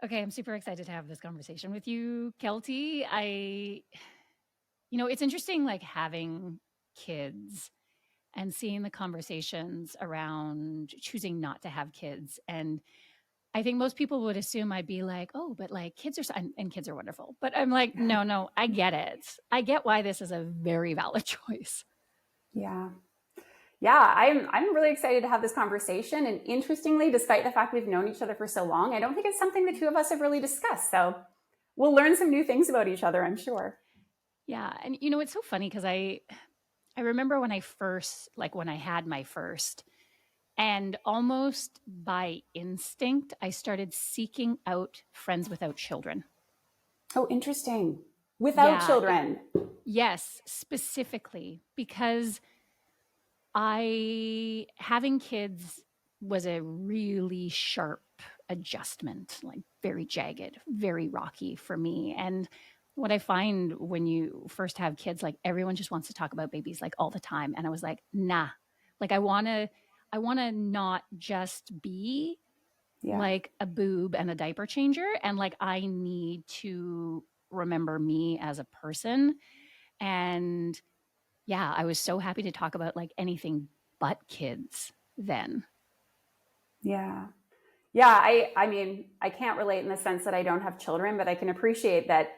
Okay, I'm super excited to have this conversation with you, Keltie. It's interesting like having kids and seeing the conversations around choosing not to have kids. And I think most people would assume I'd be like, oh, but like kids are, and kids are wonderful. But I'm like, no, I get it. I get why this is a very valid choice. Yeah. Yeah, I'm really excited to have this conversation. And interestingly, despite the fact we've known each other for so long, I don't think it's something the two of us have really discussed. So we'll learn some new things about each other, I'm sure. Yeah. And it's so funny because I remember when when I had my first, and almost by instinct, I started seeking out friends without children. Oh, interesting. Without Yeah. children. Yes, specifically because having kids was a really sharp adjustment, like very jagged, very rocky for me. And what I find when you first have kids, like everyone just wants to talk about babies like all the time. And I was like, nah, like I want to not just be Yeah. like a boob and a diaper changer. And like, I need to remember me as a person. And yeah, I was so happy to talk about like anything but kids then. Yeah. Yeah. I mean, I can't relate in the sense that I don't have children, but I can appreciate that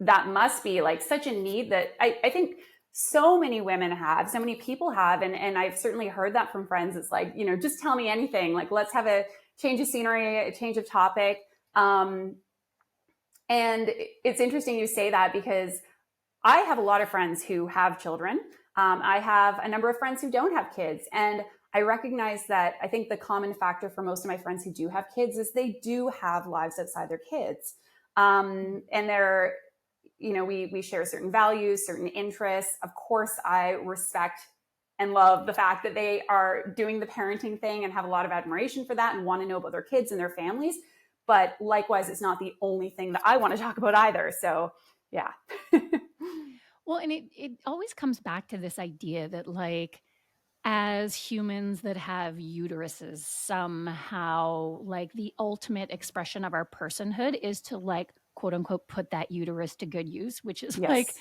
that must be like such a need that I think so many women have, so many people have. And I've certainly heard that from friends. It's like, just tell me anything. Like, let's have a change of scenery, a change of topic. Um, and it's interesting you say that because I have a lot of friends who have children. I have a number of friends who don't have kids. And I recognize that I think the common factor for most of my friends who do have kids is they do have lives outside their kids. And they're, we share certain values, certain interests. Of course, I respect and love the fact that they are doing the parenting thing and have a lot of admiration for that and want to know about their kids and their families. But likewise, it's not the only thing that I want to talk about either. So, yeah. Well, and it always comes back to this idea that like as humans that have uteruses, somehow like the ultimate expression of our personhood is to like quote unquote put that uterus to good use, which is like Yes.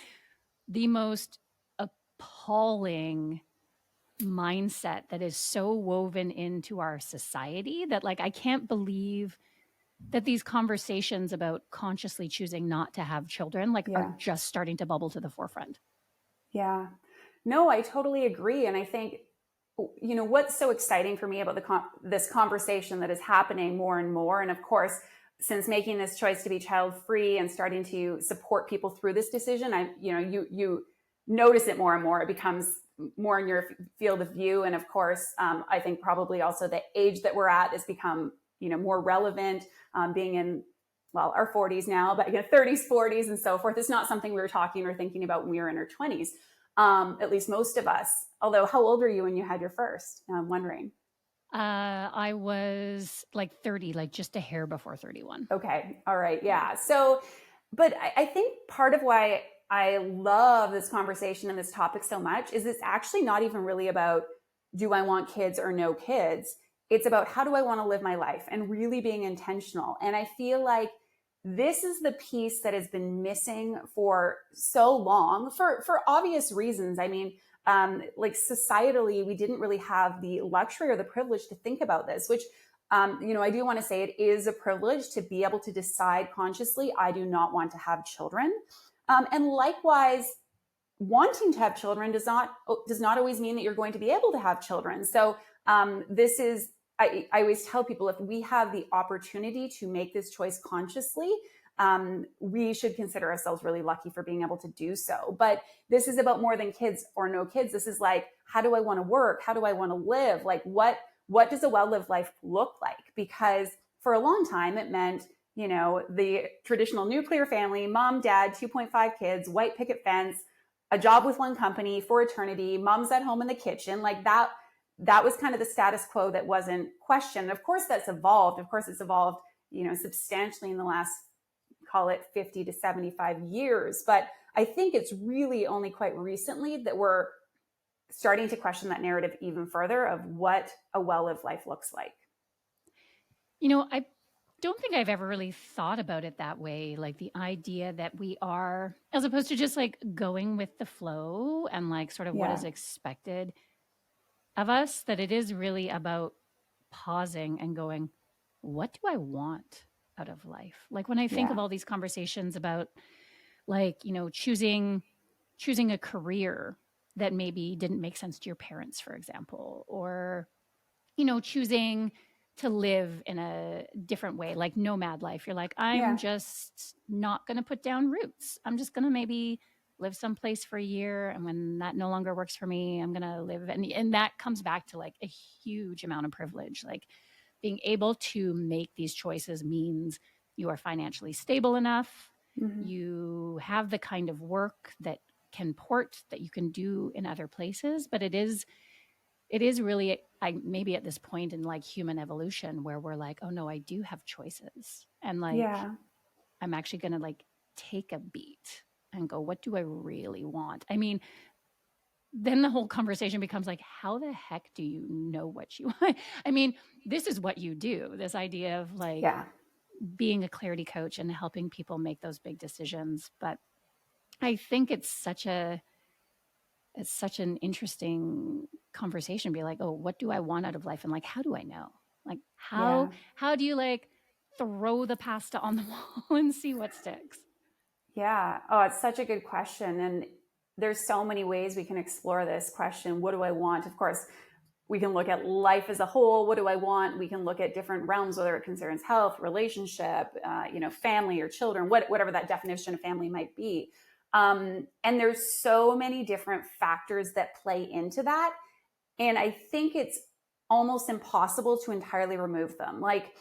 the most appalling mindset that is so woven into our society that like I can't believe that these conversations about consciously choosing not to have children like are Yeah. just starting to bubble to the forefront. Yeah. No, I totally agree. And I think, what's so exciting for me about this conversation that is happening more and more. And of course, since making this choice to be child free and starting to support people through this decision, you notice it more and more. It becomes more in your field of view. And of course, I think probably also the age that we're at has become, more relevant, being in, well, our 40s now, but 30s, 40s, and so forth. It's not something we were talking or thinking about when we were in our 20s, at least most of us. Although, how old were you when you had your first? I'm wondering. I was like 30, like just a hair before 31. Okay. All right. Yeah. So, but I think part of why I love this conversation and this topic so much is it's actually not even really about do I want kids or no kids? It's about how do I want to live my life and really being intentional. And I feel like this is the piece that has been missing for so long for obvious reasons. I mean, like societally, we didn't really have the luxury or the privilege to think about this, which I do want to say it is a privilege to be able to decide consciously, I do not want to have children. And likewise, wanting to have children does not always mean that you're going to be able to have children. So this is, I always tell people, if we have the opportunity to make this choice consciously, we should consider ourselves really lucky for being able to do so. But this is about more than kids or no kids. This is like, how do I want to work? How do I want to live? Like, what does a well-lived life look like? Because for a long time, it meant, the traditional nuclear family, mom, dad, 2.5 kids, white picket fence, a job with one company for eternity, mom's at home in the kitchen. Like that was kind of the status quo that wasn't questioned. Of course, that's evolved. Of course, it's evolved, substantially in the last, call it 50 to 75 years. But I think it's really only quite recently that we're starting to question that narrative even further of what a well-lived life looks like. I don't think I've ever really thought about it that way. Like the idea that we are, as opposed to just like going with the flow and like sort of what Yeah. is expected of us, that it is really about pausing and going, what do I want out of life? Like when I think Yeah. of all these conversations about like, choosing a career that maybe didn't make sense to your parents, for example, or choosing to live in a different way, like nomad life. You're like, I'm Yeah. just not going to put down roots. I'm just going to maybe live someplace for a year. And when that no longer works for me, I'm going to live. And that comes back to like a huge amount of privilege. Like being able to make these choices means you are financially stable enough. Hmm. You have the kind of work that can port that you can do in other places, but it is really, I maybe at this point in like human evolution where we're like, oh no, I do have choices, and like Yeah. I'm actually going to like take a beat and go, what do I really want? I mean, then the whole conversation becomes like, how the heck do you know what you want? I mean, this is what you do, this idea of like Yeah. being a clarity coach and helping people make those big decisions. But I think it's such an interesting conversation. Be like, oh, what do I want out of life? And like, how do I know? Like, how Yeah. how do you like throw the pasta on the wall and see what sticks? Yeah. Oh, it's such a good question. And there's so many ways we can explore this question. What do I want? Of course, we can look at life as a whole. What do I want? We can look at different realms, whether it concerns health, relationship, family or children, whatever that definition of family might be. And there's so many different factors that play into that. And I think it's almost impossible to entirely remove them. Like,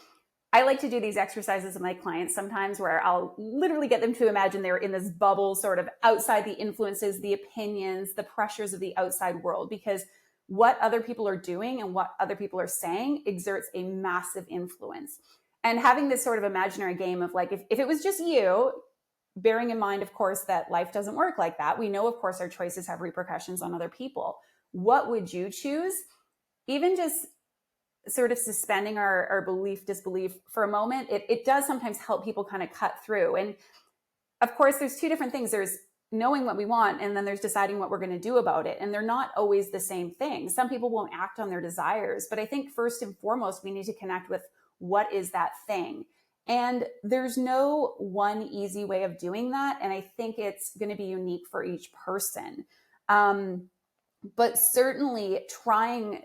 I like to do these exercises with my clients sometimes where I'll literally get them to imagine they're in this bubble, sort of outside the influences, the opinions, the pressures of the outside world, because what other people are doing and what other people are saying exerts a massive influence. And having this sort of imaginary game of like, if it was just you, bearing in mind, of course, that life doesn't work like that. We know, of course, our choices have repercussions on other people. What would you choose? Even just sort of suspending our belief disbelief for a moment, it does sometimes help people kind of cut through. And of course, there's two different things. There's knowing what we want, and then there's deciding what we're going to do about it. And they're not always the same thing. Some people won't act on their desires, but I think first and foremost, we need to connect with what is that thing. And there's no one easy way of doing that. And I think it's going to be unique for each person. Um, but certainly trying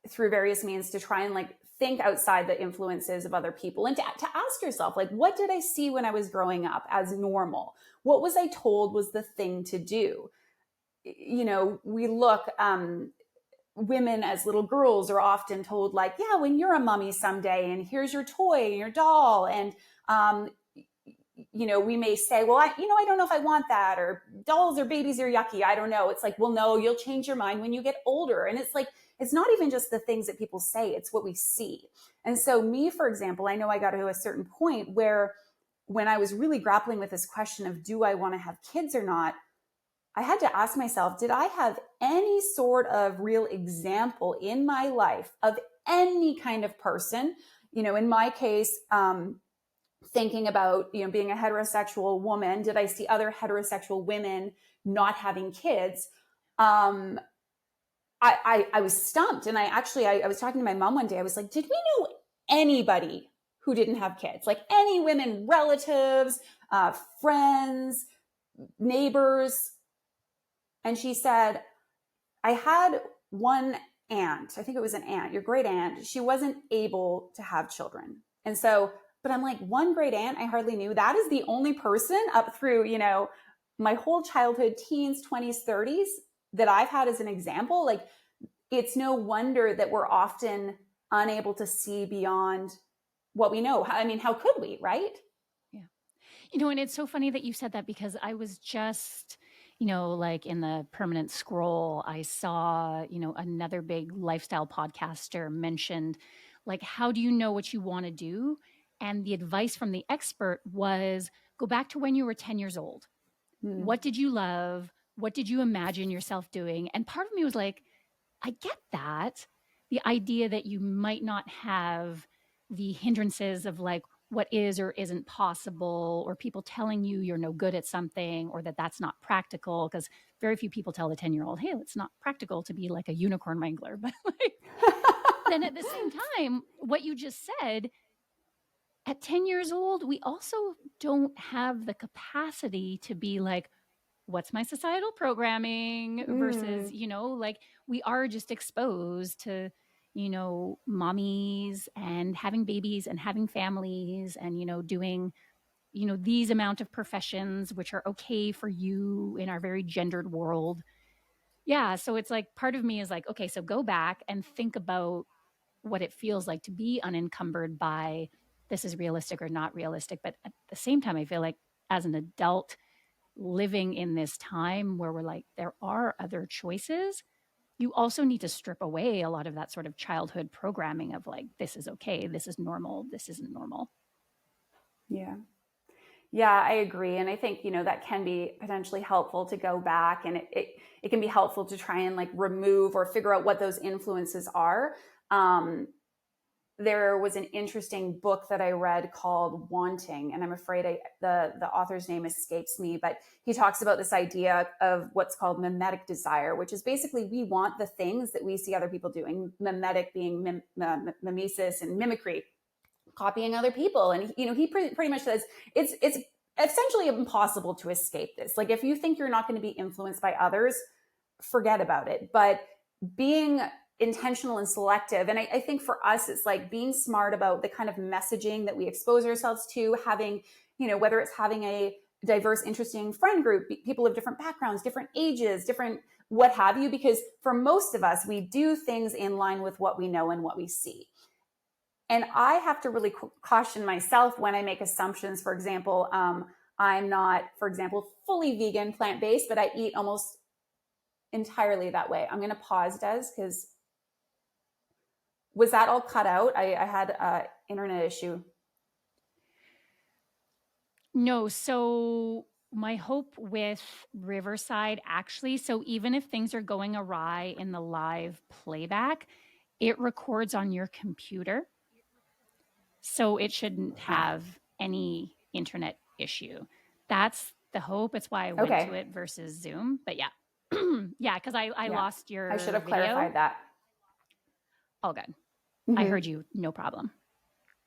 through various means to try and like think outside the influences of other people, and to ask yourself, like, what did I see when I was growing up as normal? What was I told was the thing to do? We look, women as little girls are often told like, yeah, when you're a mummy someday, and here's your toy and your doll. And um, we may say, well, I don't know if I want that, or dolls or babies are yucky. I don't know. It's like, well, no, you'll change your mind when you get older. And it's like, it's not even just the things that people say, it's what we see. And so me, for example, I know I got to a certain point where when I was really grappling with this question of, do I want to have kids or not? I had to ask myself, did I have any sort of real example in my life of any kind of person? In my case, thinking about being a heterosexual woman, did I see other heterosexual women not having kids? I was stumped, and I was talking to my mom one day. I was like, did we know anybody who didn't have kids? Like any women, relatives, friends, neighbors? And she said, I had one aunt. I think it was an aunt, your great aunt. She wasn't able to have children, and so. But I'm like, one great aunt I hardly knew. That is the only person up through my whole childhood, teens, 20s, 30s, that I've had as an example. Like, it's no wonder that we're often unable to see beyond what we know. I mean, how could we, right? Yeah. And it's so funny that you said that, because I was just, like in the permanent scroll, I saw, another big lifestyle podcaster mentioned, like, how do you know what you want to do? And the advice from the expert was, go back to when you were 10 years old. Hmm. What did you love? What did you imagine yourself doing? And part of me was like, I get that. The idea that you might not have the hindrances of like what is or isn't possible, or people telling you you're no good at something, or that that's not practical, because very few people tell a 10-year-old, hey, it's not practical to be like a unicorn wrangler. But like, then at the same time, what you just said, at 10 years old, we also don't have the capacity to be like, what's my societal programming versus, like we are just exposed to, mommies and having babies and having families and, doing, these amount of professions, which are okay for you in our very gendered world. Yeah. So it's like part of me is like, okay, so go back and think about what it feels like to be unencumbered by this is realistic or not realistic. But at the same time, I feel like as an adult living in this time where we're like, there are other choices, you also need to strip away a lot of that sort of childhood programming of like, this is okay, this is normal, this isn't normal. Yeah. Yeah, I agree. And I think, that can be potentially helpful to go back, and it can be helpful to try and like remove or figure out what those influences are. There was an interesting book that I read called Wanting, and I'm afraid the author's name escapes me, but he talks about this idea of what's called mimetic desire, which is basically we want the things that we see other people doing, mimetic being mimesis and mimicry, copying other people. And he pretty much says it's essentially impossible to escape this. Like if you think you're not going to be influenced by others, forget about it. But being intentional and selective, and I think for us it's like being smart about the kind of messaging that we expose ourselves to, having, whether it's having a diverse, interesting friend group, people of different backgrounds, different ages, different what have you, because for most of us we do things in line with what we know and what we see. And I have to really caution myself when I make assumptions. For example, I'm not, for example, fully vegan, plant-based, but I eat almost entirely that way. I'm going to pause, Des, because was that all cut out? I had an internet issue. No, so my hope with Riverside actually, so even if things are going awry in the live playback, it records on your computer. So it shouldn't have any internet issue. That's the hope. It's why I went to it versus Zoom. But yeah. Yeah, because I lost your I should have video. clarified that. All good. Mm-hmm. I heard you, no problem.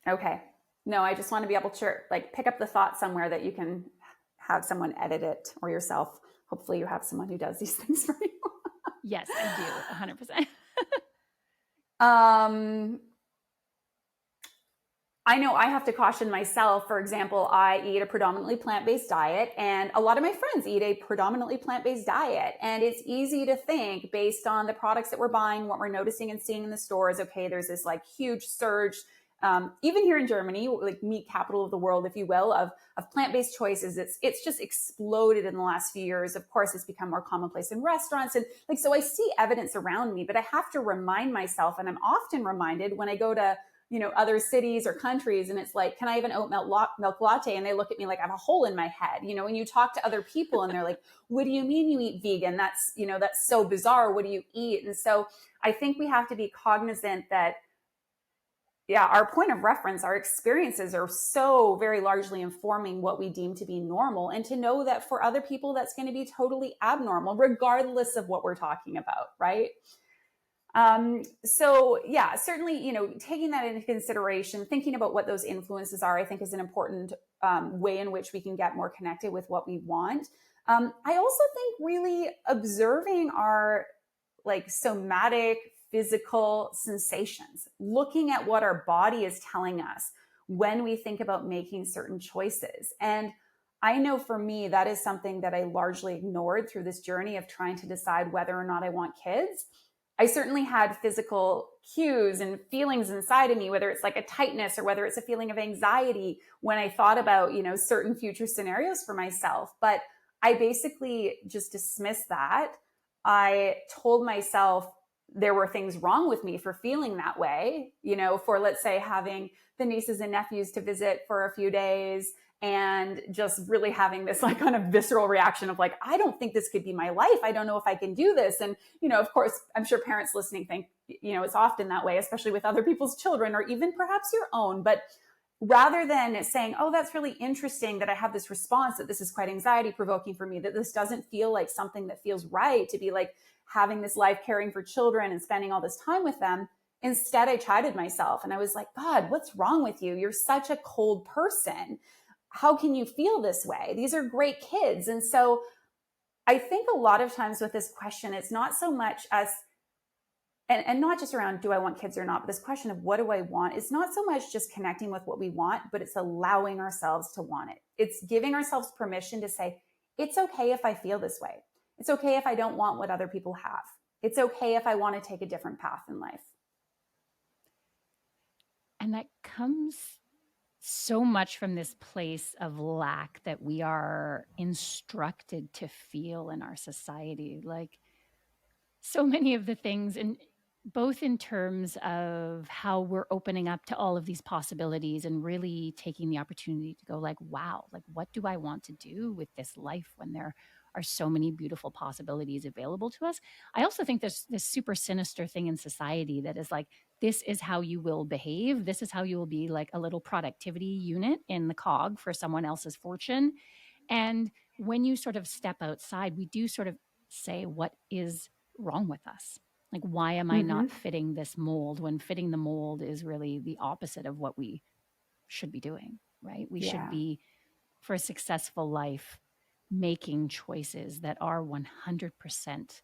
Okay. No, I just want to be able to like pick up the thought somewhere that you can have someone edit it, or yourself. Hopefully you have someone who does these things for you. Yes, I do. 100%. I know I have to caution myself. For example, I eat a predominantly plant-based diet, and a lot of my friends eat a predominantly plant-based diet. And it's easy to think, based on the products that we're buying, what we're noticing and seeing in the stores, okay, there's this like huge surge, even here in Germany, like meat capital of the world, if you will, of plant-based choices. It's just exploded in the last few years. Of course, it's become more commonplace in restaurants. And like, so I see evidence around me, but I have to remind myself, and I'm often reminded when I go to other cities or countries, and it's like, can I have an oat milk latte? And they look at me like I have a hole in my head, when you talk to other people and they're like, what do you mean you eat vegan? That's, that's so bizarre. What do you eat? And so I think we have to be cognizant that, yeah, our point of reference, our experiences are so very largely informing what we deem to be normal. And to know that for other people, that's going to be totally abnormal, regardless of what we're talking about, right? So yeah, certainly, taking that into consideration, thinking about what those influences are, I think is an important way in which we can get more connected with what we want. I also think really observing our like somatic physical sensations, looking at what our body is telling us when we think about making certain choices. And I know for me, that is something that I largely ignored through this journey of trying to decide whether or not I want kids. I certainly had physical cues and feelings inside of me, whether it's like a tightness or whether it's a feeling of anxiety when I thought about, certain future scenarios for myself. But I basically just dismissed that. I told myself there were things wrong with me for feeling that way, for, let's say, having the nieces and nephews to visit for a few days, and just really having this like kind of visceral reaction of like, I don't think this could be my life. I don't know if I can do this. And, of course, I'm sure parents listening think, it's often that way, especially with other people's children or even perhaps your own. But rather than saying, oh, that's really interesting that I have this response, that this is quite anxiety provoking for me, that this doesn't feel like something that feels right to be like having this life caring for children and spending all this time with them. Instead, I chided myself and I was like, God, what's wrong with you? You're such a cold person. How can you feel this way? These are great kids. And so I think a lot of times with this question, it's not so much as, and not just around do I want kids or not, but this question of what do I want, it's not so much just connecting with what we want, but it's allowing ourselves to want it. It's giving ourselves permission to say, it's okay if I feel this way. It's okay if I don't want what other people have. It's okay if I want to take a different path in life. And that comes so much from this place of lack that we are instructed to feel in our society. Like so many of the things, and both in terms of how we're opening up to all of these possibilities and really taking the opportunity to go like, wow, like what do I want to do with this life when there are so many beautiful possibilities available to us. I also think there's this super sinister thing in society that is like, this is how you will behave. This is how you will be like a little productivity unit in the cog for someone else's fortune. And when you sort of step outside, we do sort of say, what is wrong with us? Like, why am I not fitting this mold when fitting the mold is really the opposite of what we should be doing, right? We should be, for a successful life, making choices that are 100%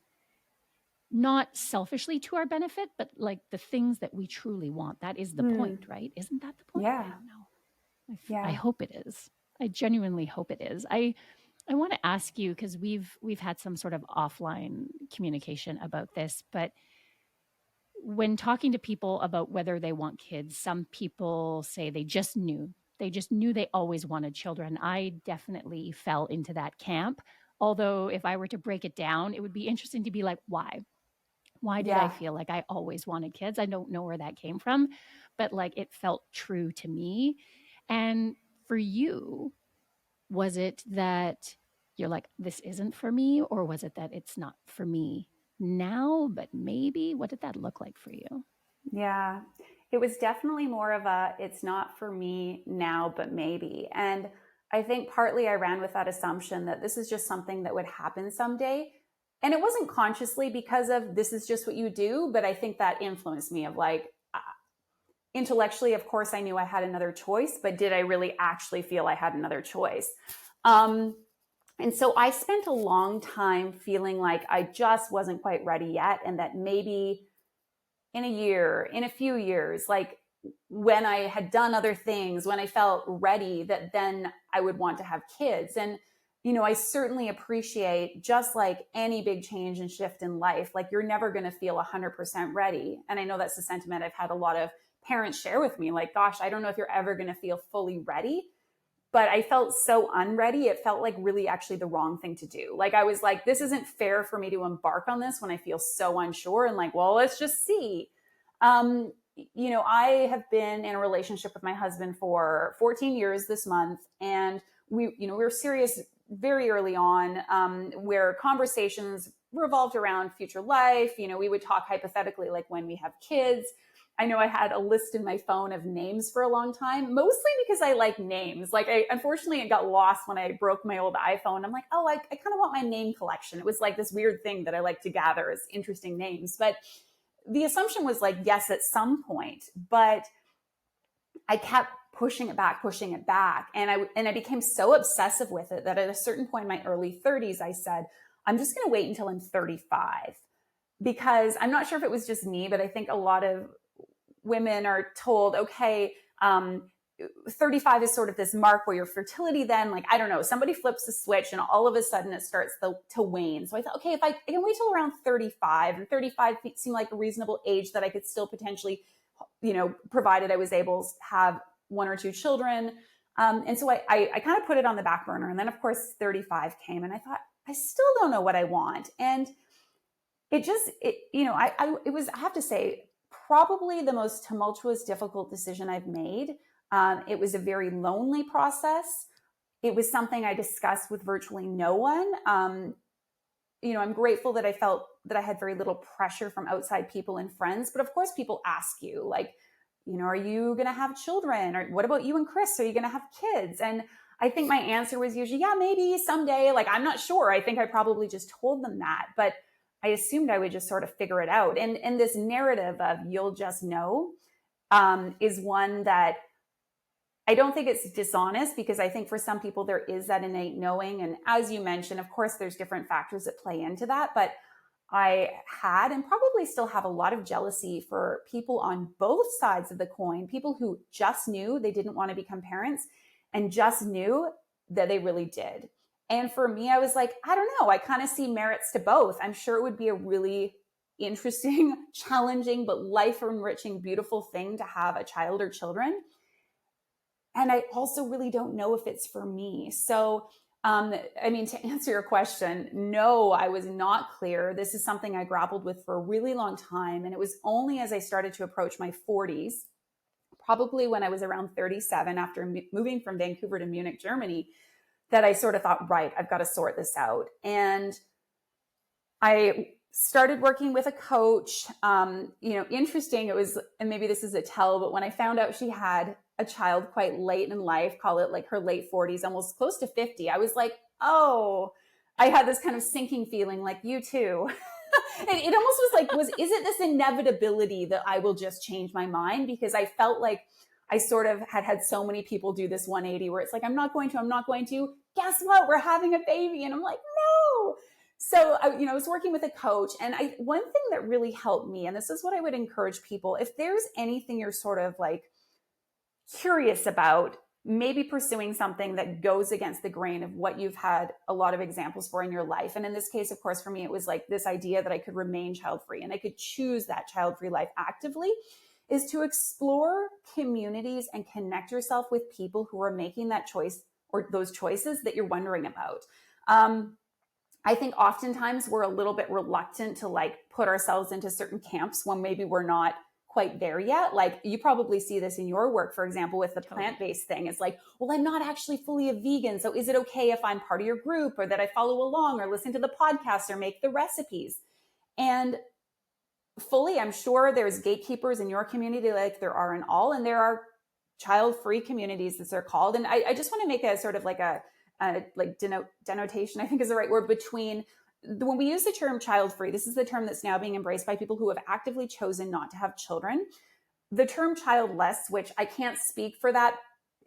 not selfishly to our benefit, but like the things that we truly want. That is the point, right? Isn't that the point? Yeah. I don't know. I hope it is. I genuinely hope it is. I want to ask you, because we've had some sort of offline communication about this, but when talking to people about whether they want kids, some people say they just knew. They just knew they always wanted children. I definitely fell into that camp. Although if I were to break it down, it would be interesting to be like, why? Why did I feel like I always wanted kids? I don't know where that came from, but like it felt true to me. And for you, was it that you're like, this isn't for me? Or was it that it's not for me now, but maybe? What did that look like for you? Yeah. It was definitely more of a, it's not for me now, but maybe. And I think partly I ran with that assumption that this is just something that would happen someday. And it wasn't consciously because of this is just what you do, but I think that influenced me of like, intellectually, of course, I knew I had another choice, but did I really actually feel I had another choice? And so I spent a long time feeling like I just wasn't quite ready yet, and that maybe in a year, in a few years, like when I had done other things, when I felt ready, that then I would want to have kids. And, you know, I certainly appreciate, just like any big change and shift in life, like you're never going to feel 100% ready. And I know that's the sentiment I've had a lot of parents share with me, like, gosh, I don't know if you're ever going to feel fully ready. But I felt so unready. It felt like really actually the wrong thing to do. Like I was like, this isn't fair for me to embark on this when I feel so unsure, and like, well, let's just see. You know, I have been in a relationship with my husband for 14 years this month, and we were serious very early on, where conversations revolved around future life. You know, we would talk hypothetically, like when we have kids. I know I had a list in my phone of names for a long time, mostly because I like names. Like unfortunately, it got lost when I broke my old iPhone. I'm like, oh, I kind of want my name collection. It was like this weird thing that I like to gather as interesting names. But the assumption was like, yes, at some point, but I kept pushing it back. And I became so obsessive with it that at a certain point in my early 30s, I said, I'm just going to wait until I'm 35, because I'm not sure if it was just me, but I think a lot of women are told, okay, 35 is sort of this mark where your fertility then, like, I don't know, somebody flips the switch and all of a sudden it starts to wane. So I thought, okay, if I can wait till around 35, and 35 seemed like a reasonable age that I could still potentially, you know, provided I was able to have one or two children. And so I kind of put it on the back burner. And then of course 35 came and I thought, I still don't know what I want. And it was, I have to say, probably the most tumultuous, difficult decision I've made. It was a very lonely process. It was something I discussed with virtually no one. You know, I'm grateful that I felt that I had very little pressure from outside people and friends. But of course, people ask you, like, are you going to have children? Or what about you and Chris? Are you going to have kids? And I think my answer was usually, yeah, maybe someday. Like, I'm not sure. I think I probably just told them that, but I assumed I would just sort of figure it out. And this narrative of you'll just know is one that I don't think it's dishonest, because I think for some people there is that innate knowing. And as you mentioned, of course, there's different factors that play into that. But I had and probably still have a lot of jealousy for people on both sides of the coin, people who just knew they didn't want to become parents and just knew that they really did. And for me, I was like, I don't know, I kind of see merits to both. I'm sure it would be a really interesting, challenging, but life enriching, beautiful thing to have a child or children. And I also really don't know if it's for me. So I mean, to answer your question, no, I was not clear. This is something I grappled with for a really long time. And it was only as I started to approach my 40s, probably when I was around 37, after moving from Vancouver to Munich, Germany, that I sort of thought, right, I've got to sort this out. And I started working with a coach. Interesting. It was, and maybe this is a tell, but when I found out she had a child quite late in life, call it like her late 40s, almost close to 50, I was like, oh, I had this kind of sinking feeling like, you too. It almost was like, is it this inevitability that I will just change my mind? Because I felt like I sort of had so many people do this 180 where it's like, I'm not going to. Guess what? We're having a baby. And I'm like, no. So I was working with a coach, and one thing that really helped me, and this is what I would encourage people, if there's anything you're sort of like curious about, maybe pursuing something that goes against the grain of what you've had a lot of examples for in your life. And in this case, of course, for me, it was like this idea that I could remain child-free and I could choose that child-free life actively, is to explore communities and connect yourself with people who are making that choice or those choices that you're wondering about. I think oftentimes we're a little bit reluctant to like put ourselves into certain camps when maybe we're not quite there yet. Like, you probably see this in your work, for example, with the plant-based thing. It's like, well, I'm not actually fully a vegan. So is it okay if I'm part of your group, or that I follow along or listen to the podcast or make the recipes? And fully, I'm sure there's gatekeepers in your community like there are in all, and there are child-free communities, as they're called. And I just want to make a sort of like denotation, I think is the right word, between when we use the term child-free, this is the term that's now being embraced by people who have actively chosen not to have children. The term childless, which I can't speak for that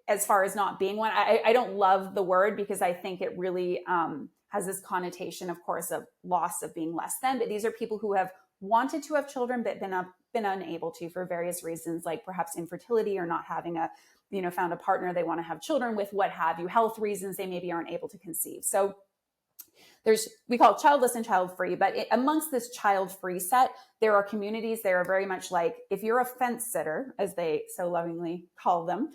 as far as not being one. I don't love the word, because I think it really has this connotation, of course, of loss of being less than. But these are people who have wanted to have children but been unable to for various reasons, like perhaps infertility or not having found a partner they want to have children with, what have you, health reasons, they maybe aren't able to conceive. So we call it childless and child-free, but amongst this child-free set, there are communities that are very much like, if you're a fence sitter, as they so lovingly call them,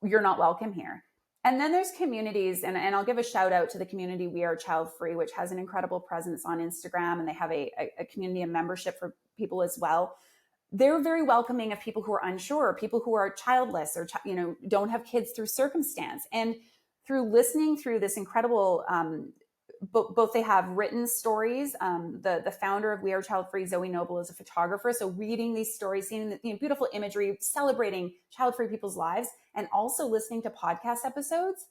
you're not welcome here. And then there's communities, and I'll give a shout out to the community We Are Child Free, which has an incredible presence on Instagram, and they have a community of membership for people as well. They're very welcoming of people who are unsure, people who are childless or don't have kids through circumstance. And through listening through this incredible both they have written stories. The founder of We Are Child Free, Zoe Noble, is a photographer. So reading these stories, seeing the beautiful imagery, celebrating child-free people's lives, and also listening to podcast episodes,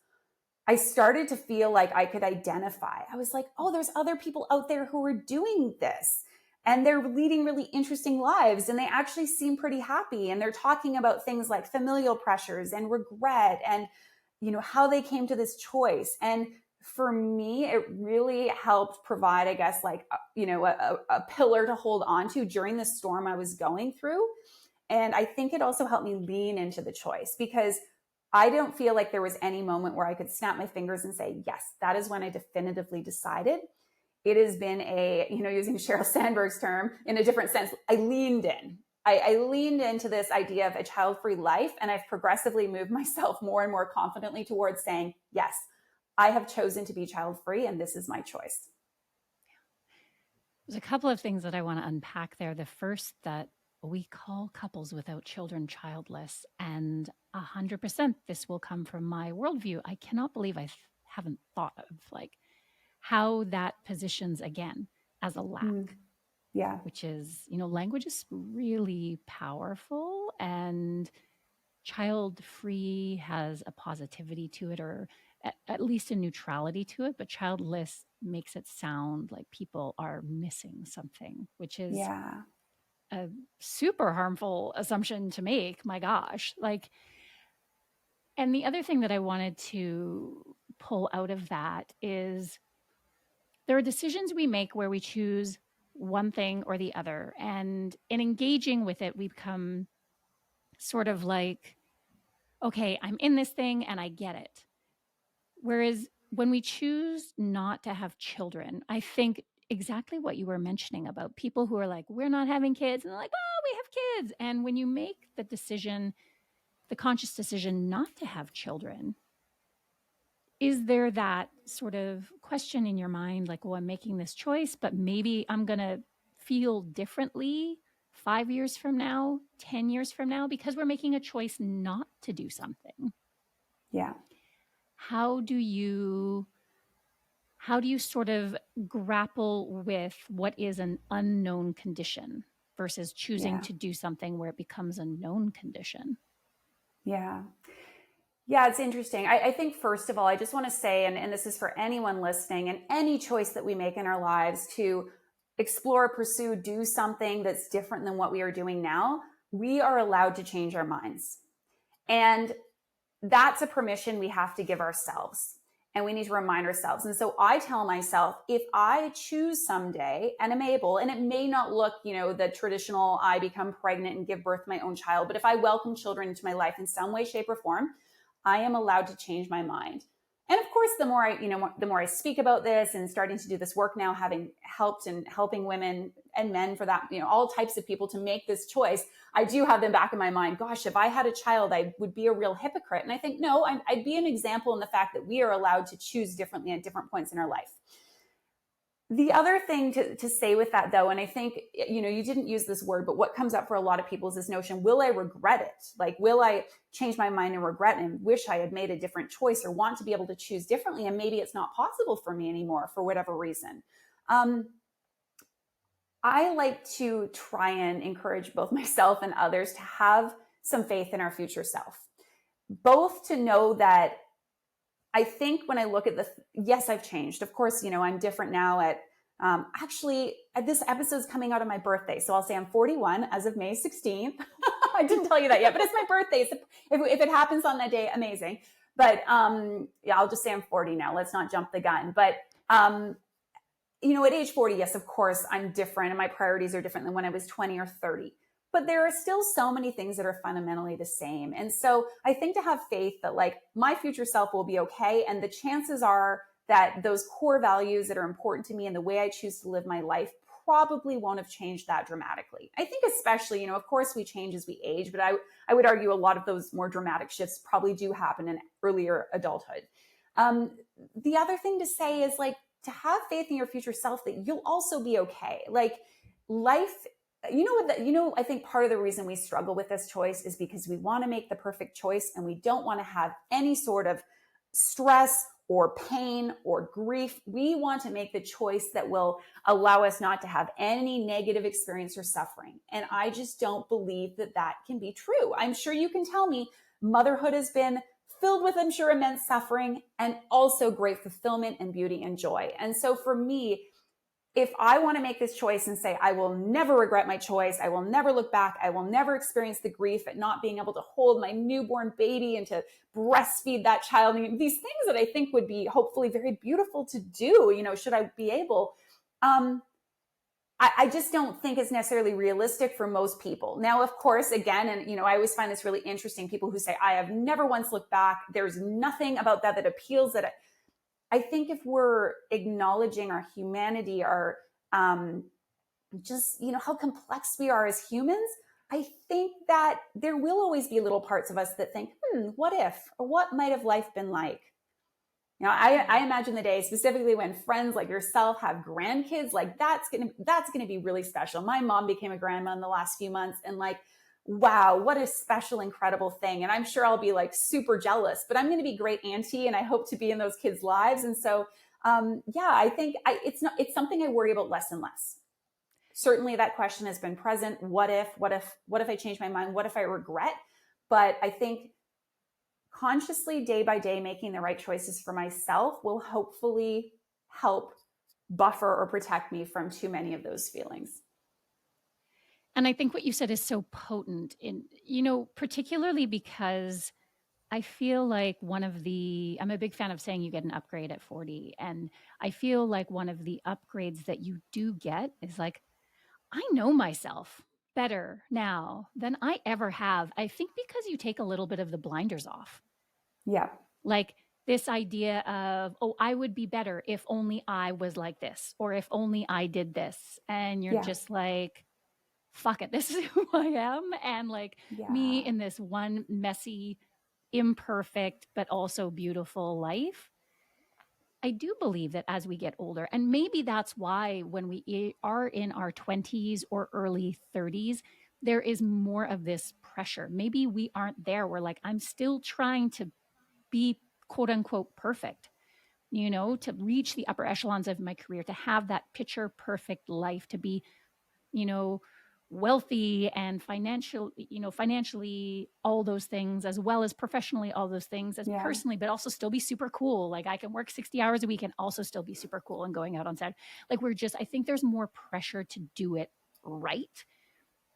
I started to feel like I could identify. I was like, oh, there's other people out there who are doing this, and they're leading really interesting lives, and they actually seem pretty happy. And they're talking about things like familial pressures and regret, and how they came to this choice. And for me, it really helped provide, I guess, like, a pillar to hold on to during the storm I was going through. And I think it also helped me lean into the choice, because I don't feel like there was any moment where I could snap my fingers and say, yes, that is when I definitively decided. It has been using Sheryl Sandberg's term in a different sense, I leaned in. I leaned into this idea of a child-free life, and I've progressively moved myself more and more confidently towards saying, yes, I have chosen to be child-free, and this is my choice. There's a couple of things that I want to unpack there. The first, that we call couples without children childless, and 100% this will come from my worldview. I cannot believe I haven't thought of like how that positions again as a lack. Yeah. Which is, language is really powerful. and child free has a positivity to it, or at least a neutrality to it, but childless makes it sound like people are missing something, which is Yeah. a super harmful assumption to make. My gosh. Like, and the other thing that I wanted to pull out of that is there are decisions we make where we choose one thing or the other. And in engaging with it, we become sort of like, okay, I'm in this thing and I get it. Whereas when we choose not to have children, I think exactly what you were mentioning about people who are like, we're not having kids. And they're like, oh, we have kids. And when you make the decision, the conscious decision not to have children, is there that sort of question in your mind, like, well, I'm making this choice, but maybe I'm going to feel differently 5 years from now, 10 years from now, because we're making a choice not to do something? Yeah. How do you sort of grapple with what is an unknown condition versus choosing Yeah. to do something where it becomes a known condition? Yeah. Yeah, it's interesting. I think, first of all, I just want to say, and this is for anyone listening, and any choice that we make in our lives to explore, pursue, do something that's different than what we are doing now, we are allowed to change our minds. And that's a permission we have to give ourselves. And we need to remind ourselves. And so I tell myself, if I choose someday and am able, and it may not look, the traditional, I become pregnant and give birth to my own child, but if I welcome children into my life in some way, shape, or form, I am allowed to change my mind. And of course, the more I speak about this and starting to do this work now, having helped and helping women and men, for that, all types of people to make this choice, I do have them back in my mind. Gosh, if I had a child, I would be a real hypocrite. And I think, no, I'd be an example in the fact that we are allowed to choose differently at different points in our life. The other thing to say with that, though, and I think, you didn't use this word, but what comes up for a lot of people is this notion, will I regret it? Like, will I change my mind and regret and wish I had made a different choice, or want to be able to choose differently? And maybe it's not possible for me anymore for whatever reason. I like to try and encourage both myself and others to have some faith in our future self, both to know that I think when I look at yes, I've changed. Of course, I'm different now actually, this episode's coming out on my birthday. So I'll say I'm 41 as of May 16th. I didn't tell you that yet, but it's my birthday. So if it happens on that day, amazing. But yeah, I'll just say I'm 40 now. Let's not jump the gun. But at age 40, yes, of course, I'm different and my priorities are different than when I was 20 or 30. But there are still so many things that are fundamentally the same. And so I think to have faith that, like, my future self will be okay. And the chances are that those core values that are important to me and the way I choose to live my life probably won't have changed that dramatically. I think especially, of course we change as we age, but I would argue a lot of those more dramatic shifts probably do happen in earlier adulthood. The other thing to say is, like, to have faith in your future self that you'll also be okay. Like, life, I think part of the reason we struggle with this choice is because we want to make the perfect choice and we don't want to have any sort of stress or pain or grief. We want to make the choice that will allow us not to have any negative experience or suffering. And I just don't believe that can be true. I'm sure you can tell me motherhood has been filled with, I'm sure, immense suffering and also great fulfillment and beauty and joy. And so for me, if I want to make this choice and say, I will never regret my choice, I will never look back, I will never experience the grief at not being able to hold my newborn baby and to breastfeed that child, these things that I think would be hopefully very beautiful to do, should I be able, I just don't think it's necessarily realistic for most people. Now, of course, again, and I always find this really interesting, people who say, I have never once looked back. There's nothing about that appeals. That I think if we're acknowledging our humanity, our just, how complex we are as humans, I think that there will always be little parts of us that think, what if, or what might have life been like? I imagine the day specifically when friends like yourself have grandkids, like that's gonna be really special. My mom became a grandma in the last few months, and like, wow, what a special, incredible thing. And I'm sure I'll be like super jealous, but I'm going to be great auntie and I hope to be in those kids' lives. And so, I think it's something I worry about less and less. certainly that question has been present. What if I change my mind? What if I regret? But I think consciously, day by day, making the right choices for myself will hopefully help buffer or protect me from too many of those feelings. And I think what you said is so potent in, particularly because I feel like I'm a big fan of saying you get an upgrade at 40. And I feel like one of the upgrades that you do get is like, I know myself better now than I ever have. I think because you take a little bit of the blinders off. Yeah. Like this idea of, oh, I would be better if only I was like this, or if only I did this. And you're Yeah. just like, fuck it, this is who I am. And like me Yeah. in this one messy, imperfect, but also beautiful life. I do believe that as we get older, and maybe that's why when we are in our 20s or early 30s, there is more of this pressure. Maybe we aren't there. We're like, I'm still trying to be quote unquote perfect, to reach the upper echelons of my career, to have that picture perfect life, to be, you know, wealthy and financially, all those things, as well as professionally, all those things, as Yeah. personally, but also still be super cool. Like I can work 60 hours a week and also still be super cool and going out on Saturday. Like I think there's more pressure to do it right.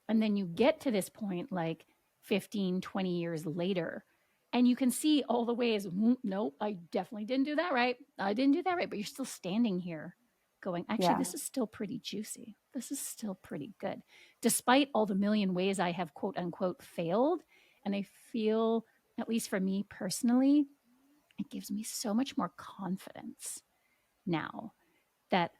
And then you get to this point, like 15, 20 years later, and you can see all the ways, nope, I definitely didn't do that right. I didn't do that right. But you're still standing here going, actually, Yeah. this is still pretty juicy. This is still pretty good. Despite all the million ways I have quote unquote failed. And I feel, at least for me personally, it gives me so much more confidence now that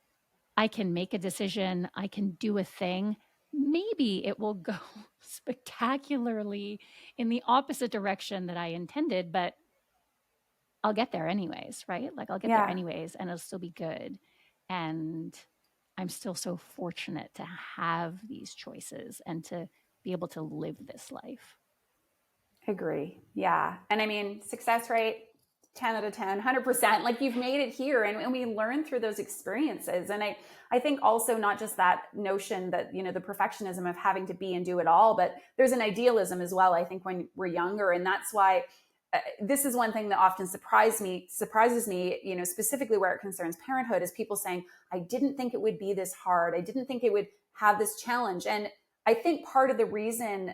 I can make a decision, I can do a thing. Maybe it will go spectacularly in the opposite direction that I intended, but I'll get there anyways, right? Like I'll get there Yeah. anyways and it'll still be good. And I'm still so fortunate to have these choices and to be able to live this life. Agree. Yeah. And I mean, success rate, 10 out of 10, 100%. Like you've made it here. And we learn through those experiences. And I think also not just that notion that, the perfectionism of having to be and do it all, but there's an idealism as well, I think, when we're younger. And that's why this is one thing that often surprises me, specifically where it concerns parenthood, is people saying, I didn't think it would be this hard. I didn't think it would have this challenge. And I think part of the reason,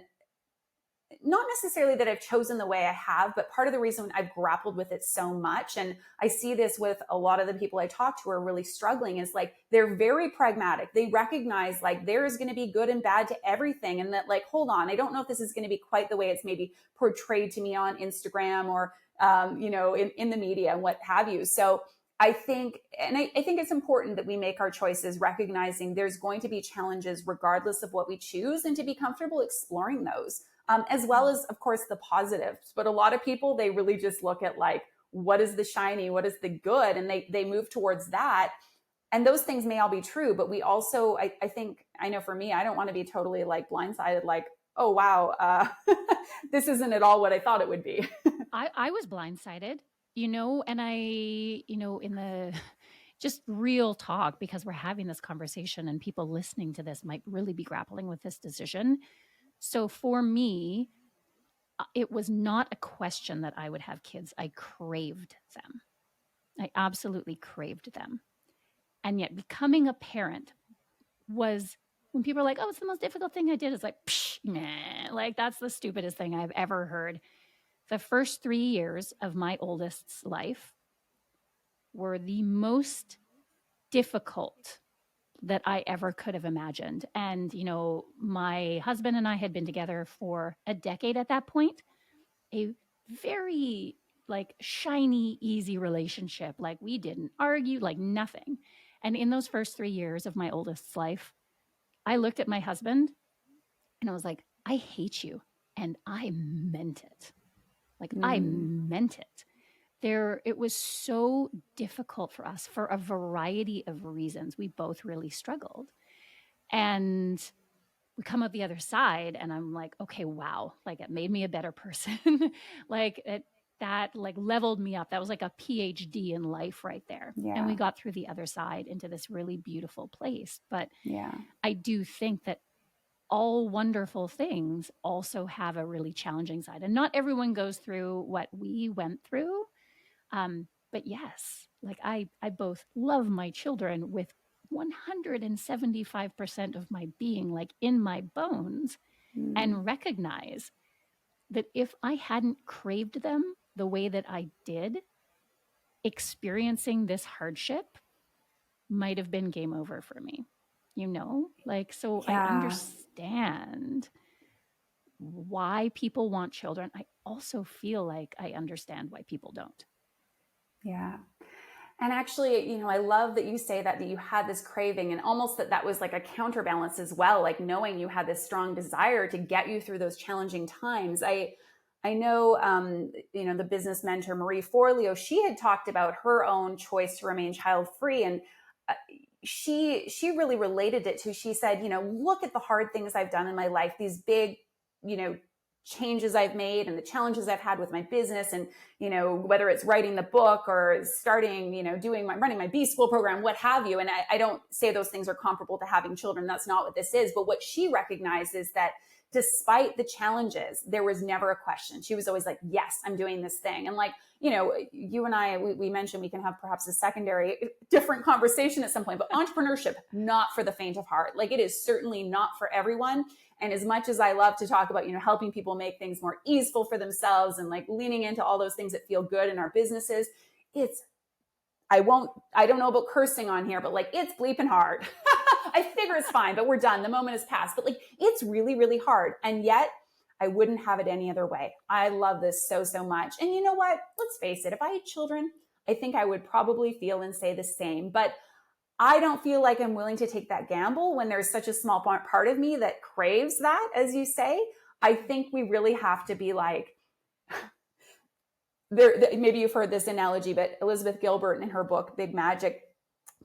not necessarily that I've chosen the way I have, but part of the reason I've grappled with it so much, and I see this with a lot of the people I talk to who are really struggling, is like they're very pragmatic. They recognize like there is going to be good and bad to everything, and that like, hold on, I don't know if this is going to be quite the way it's maybe portrayed to me on Instagram or in the media and what have you. So I think, and I think it's important that we make our choices recognizing there's going to be challenges regardless of what we choose, and to be comfortable exploring those. As well as, of course, the positives. But a lot of people, they really just look at like, what is the shiny, what is the good? And they move towards that. And those things may all be true, but we also, I think, I know for me, I don't want to be totally like blindsided, like, oh, wow, this isn't at all what I thought it would be. I was blindsided, and in the just real talk, because we're having this conversation and people listening to this might really be grappling with this decision. So for me, it was not a question that I would have kids. I craved them. I absolutely craved them. And yet becoming a parent was, when people are like, oh, it's the most difficult thing I did. It's like, psh, nah, like that's the stupidest thing I've ever heard. The first 3 years of my oldest's life were the most difficult that I ever could have imagined. And, my husband and I had been together for a decade at that point, a very like shiny, easy relationship. Like we didn't argue, like nothing. And in those first 3 years of my oldest's life, I looked at my husband and I was like, I hate you. And I meant it. Like I Mm, meant it. It was so difficult for us for a variety of reasons. We both really struggled. And we come out the other side and I'm like, okay, wow, like it made me a better person. like that like leveled me up. That was like a PhD in life right there. And we got through the other side into this really beautiful place. But I do think that all wonderful things also have a really challenging side. And not everyone goes through what we went through. But yes, like I both love my children with 175% of my being, like in my bones, and recognize that if I hadn't craved them the way that I did, experiencing this hardship might have been game over for me, like, so I understand why people want children. I also feel like I understand why people don't. Yeah. And actually, I love that you say that you had this craving, and almost that was like a counterbalance as well, like knowing you had this strong desire to get you through those challenging times. I know, the business mentor, Marie Forleo, she had talked about her own choice to remain child-free. And she really related it to, she said, look at the hard things I've done in my life, these big, changes I've made and the challenges I've had with my business. And, whether it's writing the book or starting, running my B school program, what have you. And I don't say those things are comparable to having children. That's not what this is. But what she recognized is that despite the challenges, there was never a question. She was always like, yes, I'm doing this thing. And like, you and I, we mentioned we can have perhaps a secondary different conversation at some point, but entrepreneurship, not for the faint of heart. Like, it is certainly not for everyone. And as much as I love to talk about, helping people make things more easeful for themselves and like leaning into all those things that feel good in our businesses, I don't know about cursing on here, but like, it's bleeping hard. I figure it's fine, but we're done. The moment has passed. But like, it's really, really hard. And yet I wouldn't have it any other way. I love this so, so much. And you know what? Let's face it. If I had children, I think I would probably feel and say the same. But I don't feel like I'm willing to take that gamble when there's such a small part of me that craves that, as you say. I think we really have to be like, maybe you've heard this analogy, but Elizabeth Gilbert in her book, Big Magic,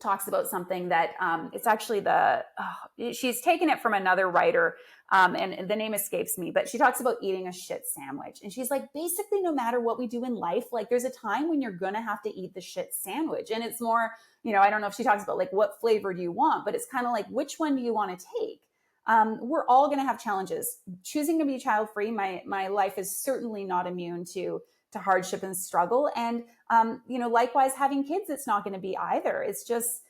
talks about something that it's actually she's taken it from another writer, and the name escapes me, but she talks about eating a shit sandwich. And she's like, basically, no matter what we do in life, like there's a time when you're going to have to eat the shit sandwich. And it's more, I don't know if she talks about like what flavor do you want, but it's kind of like, which one do you want to take? We're all going to have challenges. Choosing to be child-free, my life is certainly not immune to hardship and struggle. And, likewise, having kids, it's not going to be either. It's just,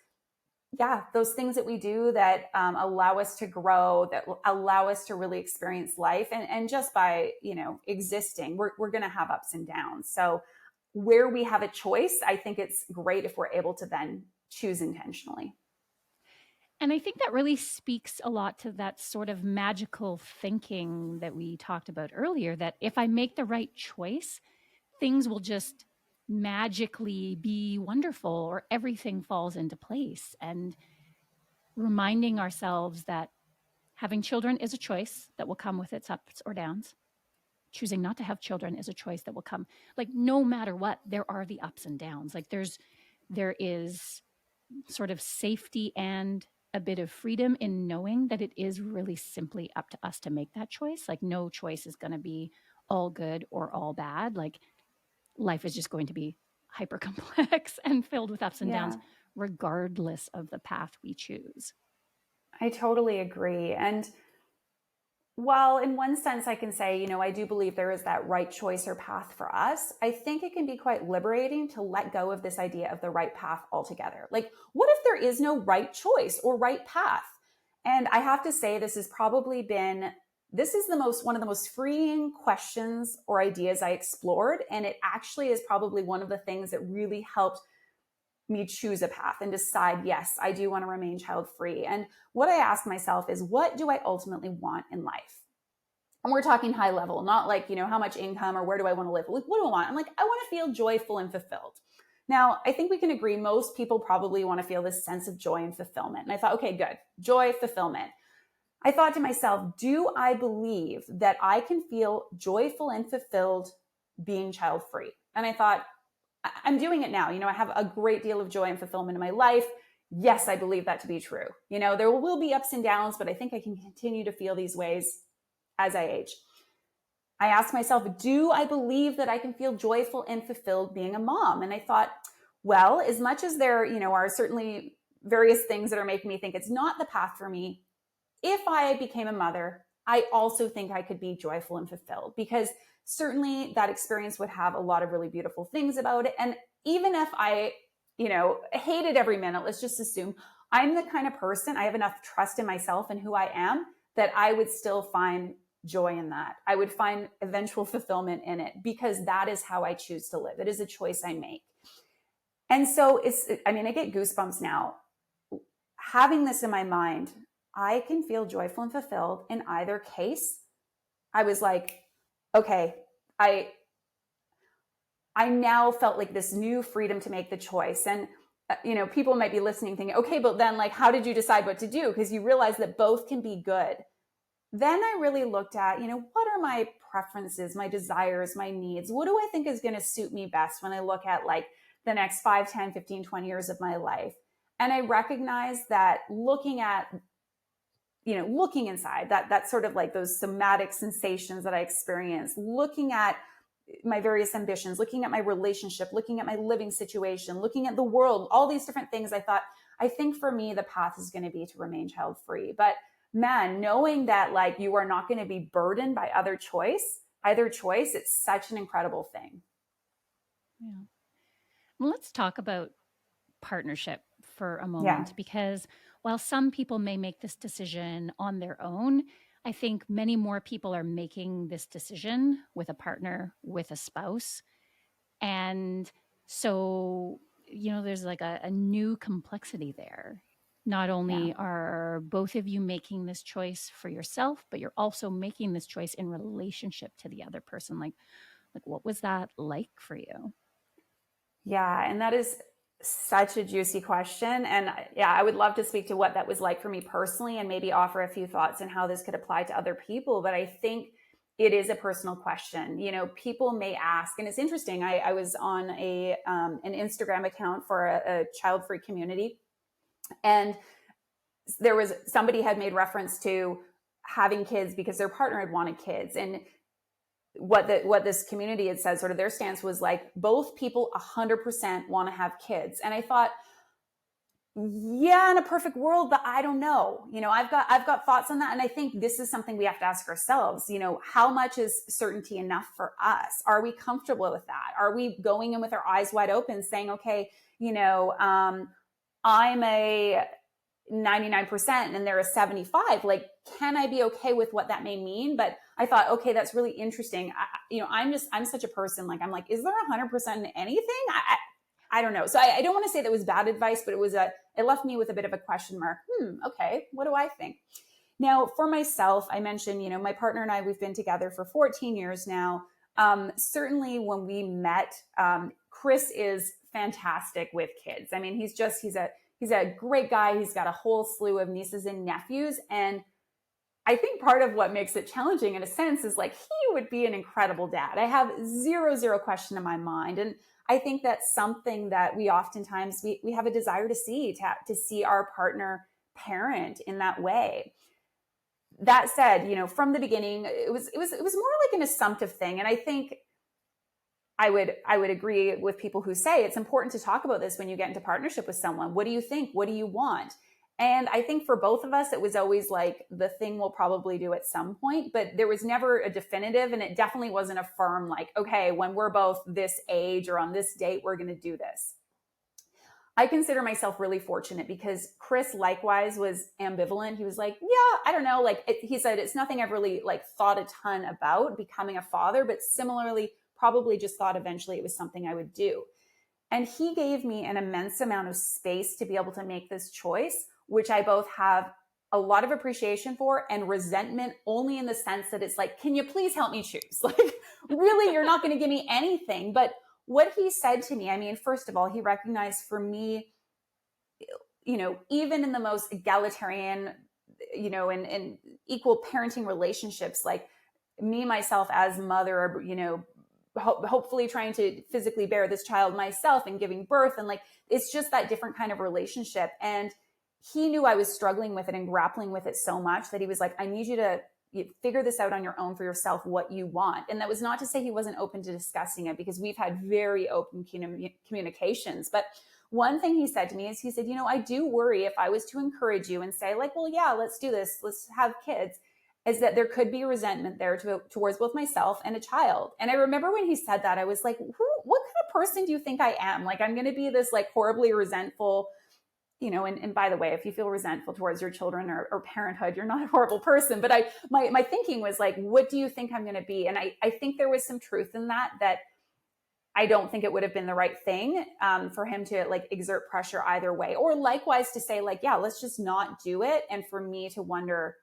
those things that we do that allow us to grow, that allow us to really experience life. And just by, existing, we're going to have ups and downs. So where we have a choice, I think it's great if we're able to then choose intentionally. And I think that really speaks a lot to that sort of magical thinking that we talked about earlier, that if I make the right choice, things will just magically be wonderful, or everything falls into place. And reminding ourselves that having children is a choice that will come with its ups or downs. Choosing not to have children is a choice that will come, like, no matter what, there are the ups and downs. Like there is sort of safety and a bit of freedom in knowing that it is really simply up to us to make that choice. Like, no choice is going to be all good or all bad. Like, life is just going to be hyper complex and filled with ups and downs, regardless of the path we choose. I totally agree. And while in one sense I can say, I do believe there is that right choice or path for us, I think it can be quite liberating to let go of this idea of the right path altogether. Like, what if there is no right choice or right path? And I have to say, this is one of the most freeing questions or ideas I explored. And it actually is probably one of the things that really helped me choose a path and decide, yes, I do want to remain child-free. And what I ask myself is, what do I ultimately want in life? And we're talking high level, not like, how much income or where do I want to live? Like, what do I want? I'm like, I want to feel joyful and fulfilled. Now, I think we can agree most people probably want to feel this sense of joy and fulfillment. And I thought, okay, good. Joy, fulfillment. I thought to myself, do I believe that I can feel joyful and fulfilled being child-free? And I thought, I'm doing it now. I have a great deal of joy and fulfillment in my life. Yes, I believe that to be true. There will be ups and downs, but I think I can continue to feel these ways as I age. I asked myself, do I believe that I can feel joyful and fulfilled being a mom? And I thought, well, as much as there, are certainly various things that are making me think it's not the path for me, if I became a mother, I also think I could be joyful and fulfilled, because certainly that experience would have a lot of really beautiful things about it. And even if I, hated every minute, let's just assume I'm the kind of person, I have enough trust in myself and who I am, that I would still find joy in that. I would find eventual fulfillment in it, because that is how I choose to live. It is a choice I make. And so I get goosebumps now. Having this in my mind, I can feel joyful and fulfilled in either case. I was like, okay, I now felt like this new freedom to make the choice. And, people might be listening thinking, okay, but then like, how did you decide what to do? Because you realize that both can be good. Then I really looked at, what are my preferences, my desires, my needs? What do I think is going to suit me best when I look at like the next 5, 10, 15, 20 years of my life? And I recognized that looking inside, that sort of like those somatic sensations that I experience, looking at my various ambitions, looking at my relationship, looking at my living situation, looking at the world, all these different things, I think for me, the path is going to be to remain child free. But man, knowing that like you are not going to be burdened by either choice, it's such an incredible thing. Yeah. Well, let's talk about partnership for a moment, Yeah. because while some people may make this decision on their own, I think many more people are making this decision with a partner, with a spouse. And so, there's like a new complexity there. Not Yeah. only are both of you making this choice for yourself, but you're also making this choice in relationship to the other person. Like what was that like for you? Yeah. And that is such a juicy question. And yeah, I would love to speak to what that was like for me personally, and maybe offer a few thoughts on how this could apply to other people. But I think it is a personal question. People may ask, and it's interesting. I was on an Instagram account for a child-free community, and there was somebody had made reference to having kids because their partner had wanted kids. And what this community had said, sort of their stance was like, both people 100% want to have kids. And I thought, yeah, in a perfect world, but I don't know. I've got thoughts on that. And I think this is something we have to ask ourselves, how much is certainty enough for us? Are we comfortable with that? Are we going in with our eyes wide open saying, okay, I'm a 99% and they're a 75. Like, can I be okay with what that may mean? But I thought, okay, that's really interesting. I'm such a person. Like, I'm like, is there 100% in anything? I don't know. So I don't want to say that was bad advice, but it left me with a bit of a question mark. Okay, what do I think? Now, for myself, I mentioned, my partner and I, we've been together for 14 years now. Certainly when we met, Chris is fantastic with kids. I mean, he's a great guy. He's got a whole slew of nieces and nephews. And I think part of what makes it challenging in a sense is like, he would be an incredible dad. I have zero question in my mind. And I think that's something that we oftentimes, we have a desire to see our partner parent in that way. That said, from the beginning, it was more like an assumptive thing. And I think I would agree with people who say it's important to talk about this when you get into partnership with someone. What do you think? What do you want? And I think for both of us, it was always like the thing we'll probably do at some point, but there was never a definitive, and it definitely wasn't a firm like, okay, when we're both this age or on this date, we're going to do this. I consider myself really fortunate because Chris likewise was ambivalent. He was like, yeah, I don't know. Like he said, it's nothing I've really like thought a ton about becoming a father, but similarly, probably just thought eventually it was something I would do. And he gave me an immense amount of space to be able to make this choice, which I both have a lot of appreciation for and resentment, only in the sense that it's like, can you please help me choose? Like, really, you're not going to give me anything. But what he said to me, I mean, first of all, he recognized for me, even in the most egalitarian, and equal parenting relationships, like me, myself as mother, hopefully trying to physically bear this child myself and giving birth. And like, it's just that different kind of relationship. And he knew I was struggling with it and grappling with it so much that he was like, I need you to you figure this out on your own for yourself, what you want. And that was not to say he wasn't open to discussing it, because we've had very open communications. But one thing he said to me is, he said, I do worry if I was to encourage you and say like, well, yeah, let's do this, let's have kids, is that there could be resentment there towards both myself and a child. And I remember when he said that, I was like, what kind of person do you think I am? Like, I'm going to be this like horribly resentful, and by the way, if you feel resentful towards your children or parenthood, you're not a horrible person. But my thinking was like, what do you think I'm going to be? And I think there was some truth in that I don't think it would have been the right thing for him to like exert pressure either way, or likewise to say like, yeah, let's just not do it. And for me to wonder,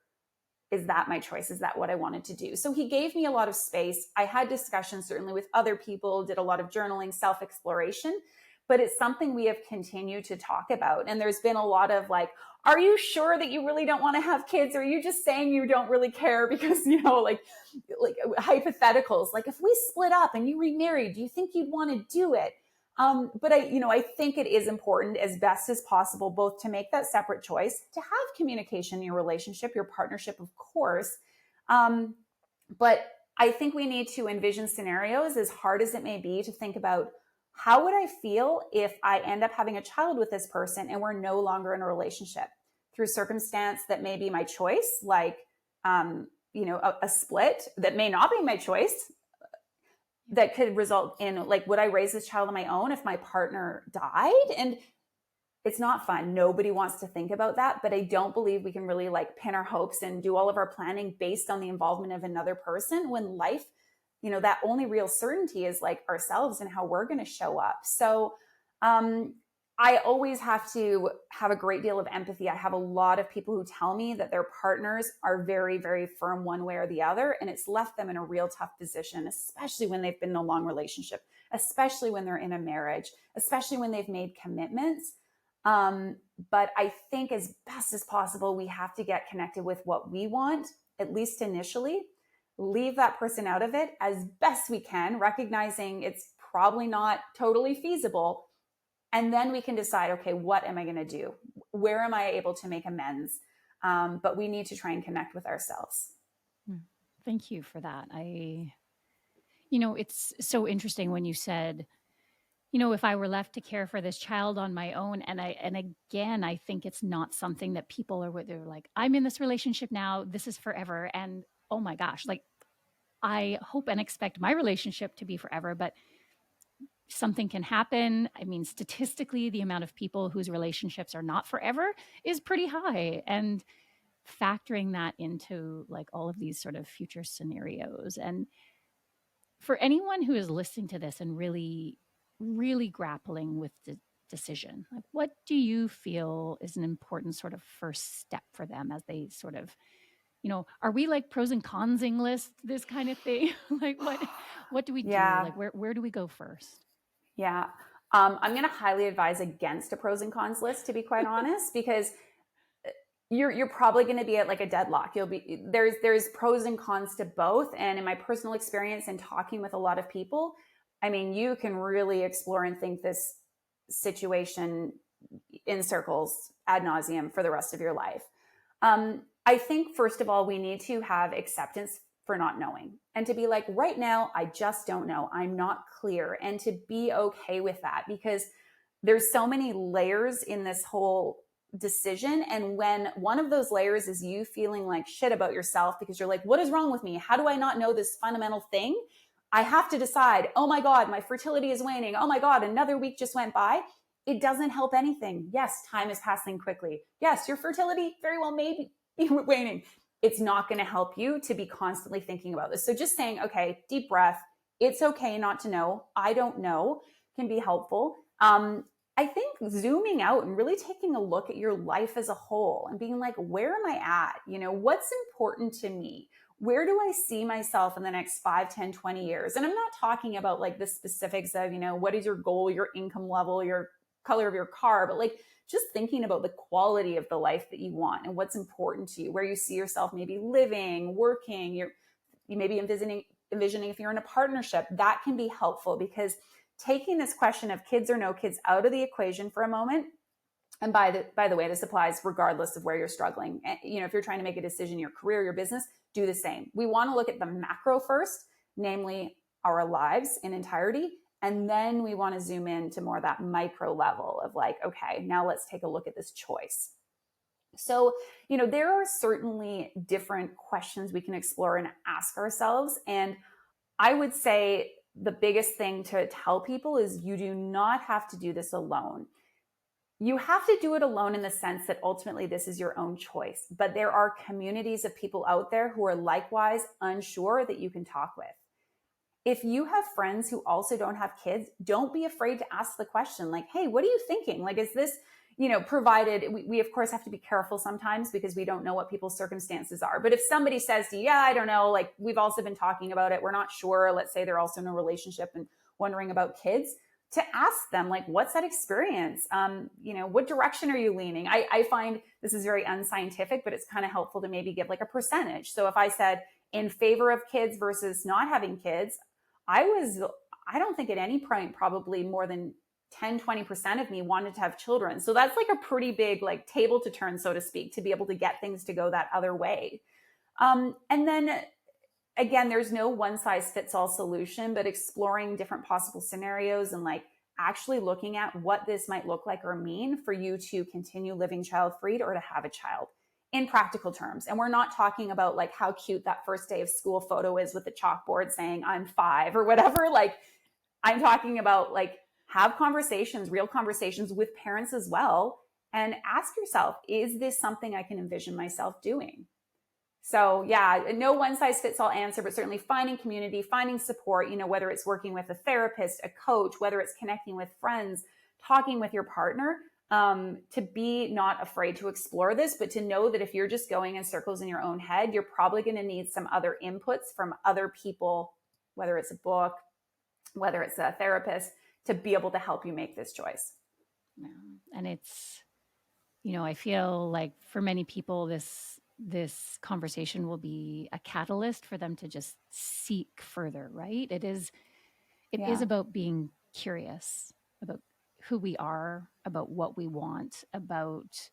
is that my choice? Is that what I wanted to do? So he gave me a lot of space. I had discussions certainly with other people, did a lot of journaling, self-exploration, but it's something we have continued to talk about. And there's been a lot of like, are you sure that you really don't want to have kids? Or are you just saying you don't really care because, like hypotheticals, like if we split up and you remarried, do you think you'd want to do it? But I think it is important as best as possible, both to make that separate choice, to have communication in your relationship, your partnership, of course. But I think we need to envision scenarios, as hard as it may be, to think about, how would I feel if I end up having a child with this person and we're no longer in a relationship through circumstance that may be my choice, like, a split that may not be my choice, that could result in like, would I raise this child on my own if my partner died? And it's not fun. Nobody wants to think about that, but I don't believe we can really like pin our hopes and do all of our planning based on the involvement of another person, when life, that only real certainty is like ourselves and how we're going to show up. So I always have to have a great deal of empathy. I have a lot of people who tell me that their partners are very, very firm one way or the other, and it's left them in a real tough position, especially when they've been in a long relationship, especially when they're in a marriage, especially when they've made commitments. But I think as best as possible, we have to get connected with what we want, at least initially, leave that person out of it as best we can, recognizing it's probably not totally feasible. And then we can decide, okay, what am I going to do? Where am I able to make amends? But we need to try and connect with ourselves. Thank you for that. It's so interesting when you said, if I were left to care for this child on my own, and again, I think it's not something that people are, they're like, I'm in this relationship now, this is forever. And oh my gosh, like I hope and expect my relationship to be forever, but something can happen. I mean, statistically, the amount of people whose relationships are not forever is pretty high. And factoring that into like all of these sort of future scenarios. And for anyone who is listening to this and really, really grappling with the decision, like what do you feel is an important sort of first step for them as they sort of, are we like pros and consing list, this kind of thing? Like what do we do? Like where do we go first? Yeah. I'm going to highly advise against a pros and cons list, to be quite honest, because you're probably going to be at like a deadlock. There's pros and cons to both. And in my personal experience and talking with a lot of people, I mean, you can really explore and think this situation in circles ad nauseum for the rest of your life. I think, first of all, we need to have acceptance for not knowing, and to be like, right now, I just don't know. I'm not clear. And to be okay with that, because there's so many layers in this whole decision. And when one of those layers is you feeling like shit about yourself because you're like, what is wrong with me? How do I not know this fundamental thing? I have to decide, oh my God, my fertility is waning. Oh my God, another week just went by. It doesn't help anything. Yes, time is passing quickly. Yes, your fertility very well may be waning. It's not going to help you to be constantly thinking about this. So just saying, okay, deep breath. It's okay not to know. I don't know can be helpful. I think zooming out and really taking a look at your life as a whole and being like, where am I at? What's important to me? Where do I see myself in the next 5, 10, 20 years? And I'm not talking about like the specifics of, what is your goal, your income level, your color of your car, but like just thinking about the quality of the life that you want and what's important to you, where you see yourself maybe living, working, you may be envisioning if you're in a partnership. That can be helpful, because taking this question of kids or no kids out of the equation for a moment, and by the way, this applies regardless of where you're struggling. If you're trying to make a decision in your career, your business, do the same. We want to look at the macro first, namely our lives in entirety. And then we want to zoom in to more that micro level of like, okay, now let's take a look at this choice. So, there are certainly different questions we can explore and ask ourselves. And I would say the biggest thing to tell people is you do not have to do this alone. You have to do it alone in the sense that ultimately this is your own choice, but there are communities of people out there who are likewise unsure that you can talk with. If you have friends who also don't have kids, don't be afraid to ask the question like, hey, what are you thinking? Like, is this, provided we of course have to be careful sometimes because we don't know what people's circumstances are. But if somebody says to you, yeah, I don't know, like we've also been talking about it, we're not sure, let's say they're also in a relationship and wondering about kids, to ask them, like, what's that experience? What direction are you leaning? I find this is very unscientific, but it's kind of helpful to maybe give like a percentage. So if I said in favor of kids versus not having kids, I don't think at any point probably more than 10, 20% of me wanted to have children. So that's like a pretty big like table to turn, so to speak, to be able to get things to go that other way. And then again, there's no one size fits all solution, but exploring different possible scenarios and like actually looking at what this might look like or mean for you to continue living child free or to have a child in practical terms. And we're not talking about like how cute that first day of school photo is with the chalkboard saying I'm 5 or whatever. Like I'm talking about like have conversations, real conversations with parents as well. And ask yourself, is this something I can envision myself doing? So yeah, no one size fits all answer, but certainly finding community, finding support, whether it's working with a therapist, a coach, whether it's connecting with friends, talking with your partner, to be not afraid to explore this, but to know that if you're just going in circles in your own head, you're probably going to need some other inputs from other people, whether it's a book, whether it's a therapist, to be able to help you make this choice. Yeah. And it's, I feel like for many people, this conversation will be a catalyst for them to just seek further, right? It is about being curious about who we are, about what we want, about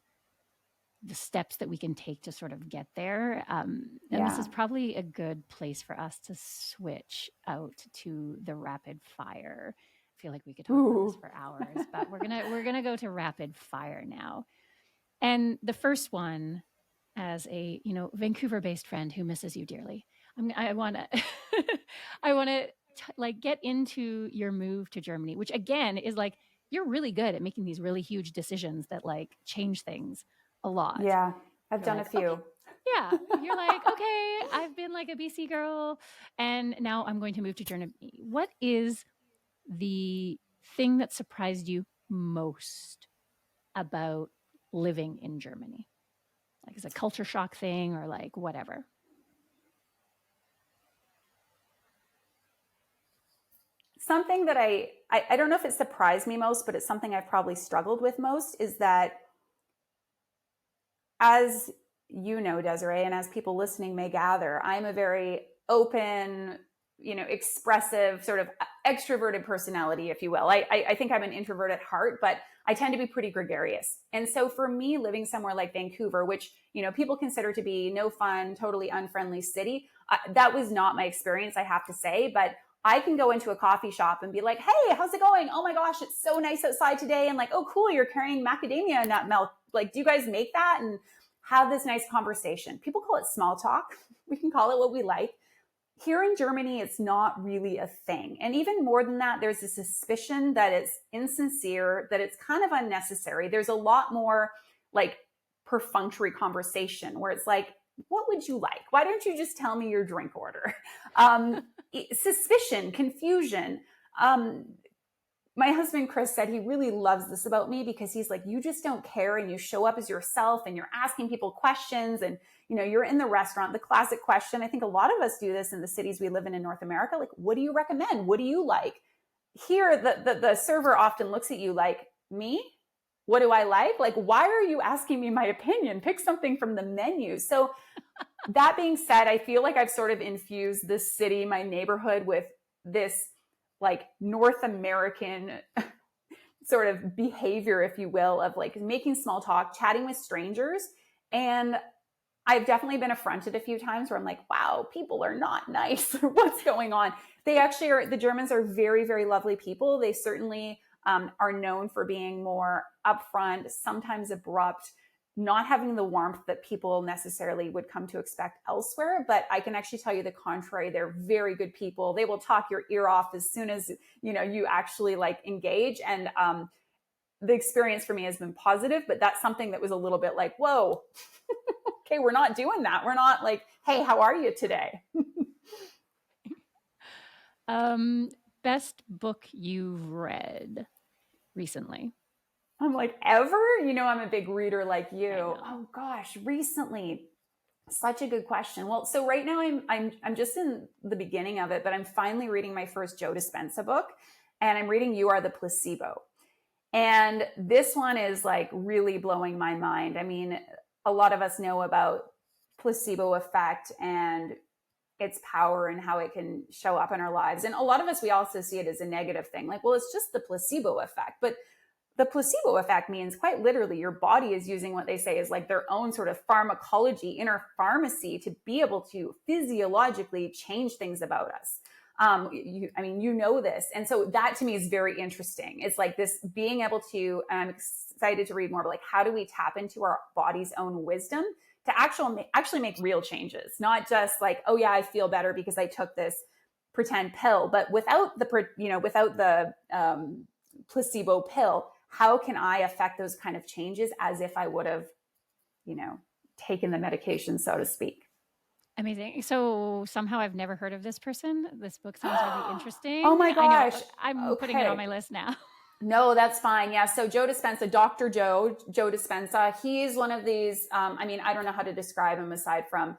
the steps that we can take to sort of get there. And this is probably a good place for us to switch out to the rapid fire. I feel like we could talk about this for hours, but we're gonna go to rapid fire now. And the first one, as a Vancouver-based friend who misses you dearly, I want to I want to like get into your move to Germany, which again is like you're really good at making these really huge decisions that like change things a lot. Yeah, I've done like, a few. Okay. Yeah, you're like, okay, I've been like a BC girl, and now I'm going to move to Germany. What is the thing that surprised you most about living in Germany? Like, is it a culture shock thing or like whatever? Something that I don't know if it surprised me most, but it's something I've probably struggled with most is that, as you know, Desiree, and as people listening may gather, I'm a very open, expressive, sort of extroverted personality, if you will. I think I'm an introvert at heart, but I tend to be pretty gregarious. And so for me, living somewhere like Vancouver, which, people consider to be no fun, totally unfriendly city, that was not my experience, I have to say. But I can go into a coffee shop and be like, hey, how's it going? Oh my gosh, it's so nice outside today. And like, oh, cool, you're carrying macadamia nut milk. Like, do you guys make that? And have this nice conversation. People call it small talk. We can call it what we like. Here in Germany, it's not really a thing. And even more than that, there's a suspicion that it's insincere, that it's kind of unnecessary. There's a lot more like perfunctory conversation where it's like, what would you like? Why don't you just tell me your drink order? Suspicion, confusion. My husband, Chris, said he really loves this about me because he's like, you just don't care and you show up as yourself and you're asking people questions and, you're in the restaurant, the classic question. I think a lot of us do this in the cities we live in North America. Like, what do you recommend? What do you like? Here, the server often looks at you like, me? What do I like? Like, why are you asking me my opinion? Pick something from the menu. So that being said, I feel like I've sort of infused this city, my neighborhood, with this like North American sort of behavior, if you will, of like making small talk, chatting with strangers. And I've definitely been affronted a few times where I'm like, wow, people are not nice. What's going on? They actually are, the Germans are very, very lovely people. They certainly are known for being more upfront, sometimes abrupt, not having the warmth that people necessarily would come to expect elsewhere. But I can actually tell you the contrary. They're very good people. They will talk your ear off as soon as, you actually like engage. And the experience for me has been positive, but that's something that was a little bit like, whoa, okay, we're not doing that. We're not like, hey, how are you today? Best book you've read recently? I'm like, ever? I'm a big reader like you. I know. Oh gosh, recently. Such a good question. Well, so right now I'm just in the beginning of it, but I'm finally reading my first Joe Dispenza book, and I'm reading You Are the Placebo. And this one is like really blowing my mind. I mean, a lot of us know about placebo effect and its power and how it can show up in our lives. And a lot of us, we also see it as a negative thing. Like, well, it's just the placebo effect. But the placebo effect means quite literally your body is using what they say is like their own sort of pharmacology, inner pharmacy, to be able to physiologically change things about us. You know this. And so that to me is very interesting. It's like this being able to, and I'm excited to read more, but like, how do we tap into our body's own wisdom to actually make real changes? Not just like, oh yeah, I feel better because I took this pretend pill, but without the placebo pill, how can I affect those kind of changes as if I would have, taken the medication, so to speak? Amazing. So somehow I've never heard of this person. This book sounds really Oh interesting. my I know. gosh. I'm putting it on Okay. my list now. No, that's fine. Yeah. So Joe Dispenza, Dr. Joe Dispenza, he's one of these. I don't know how to describe him aside from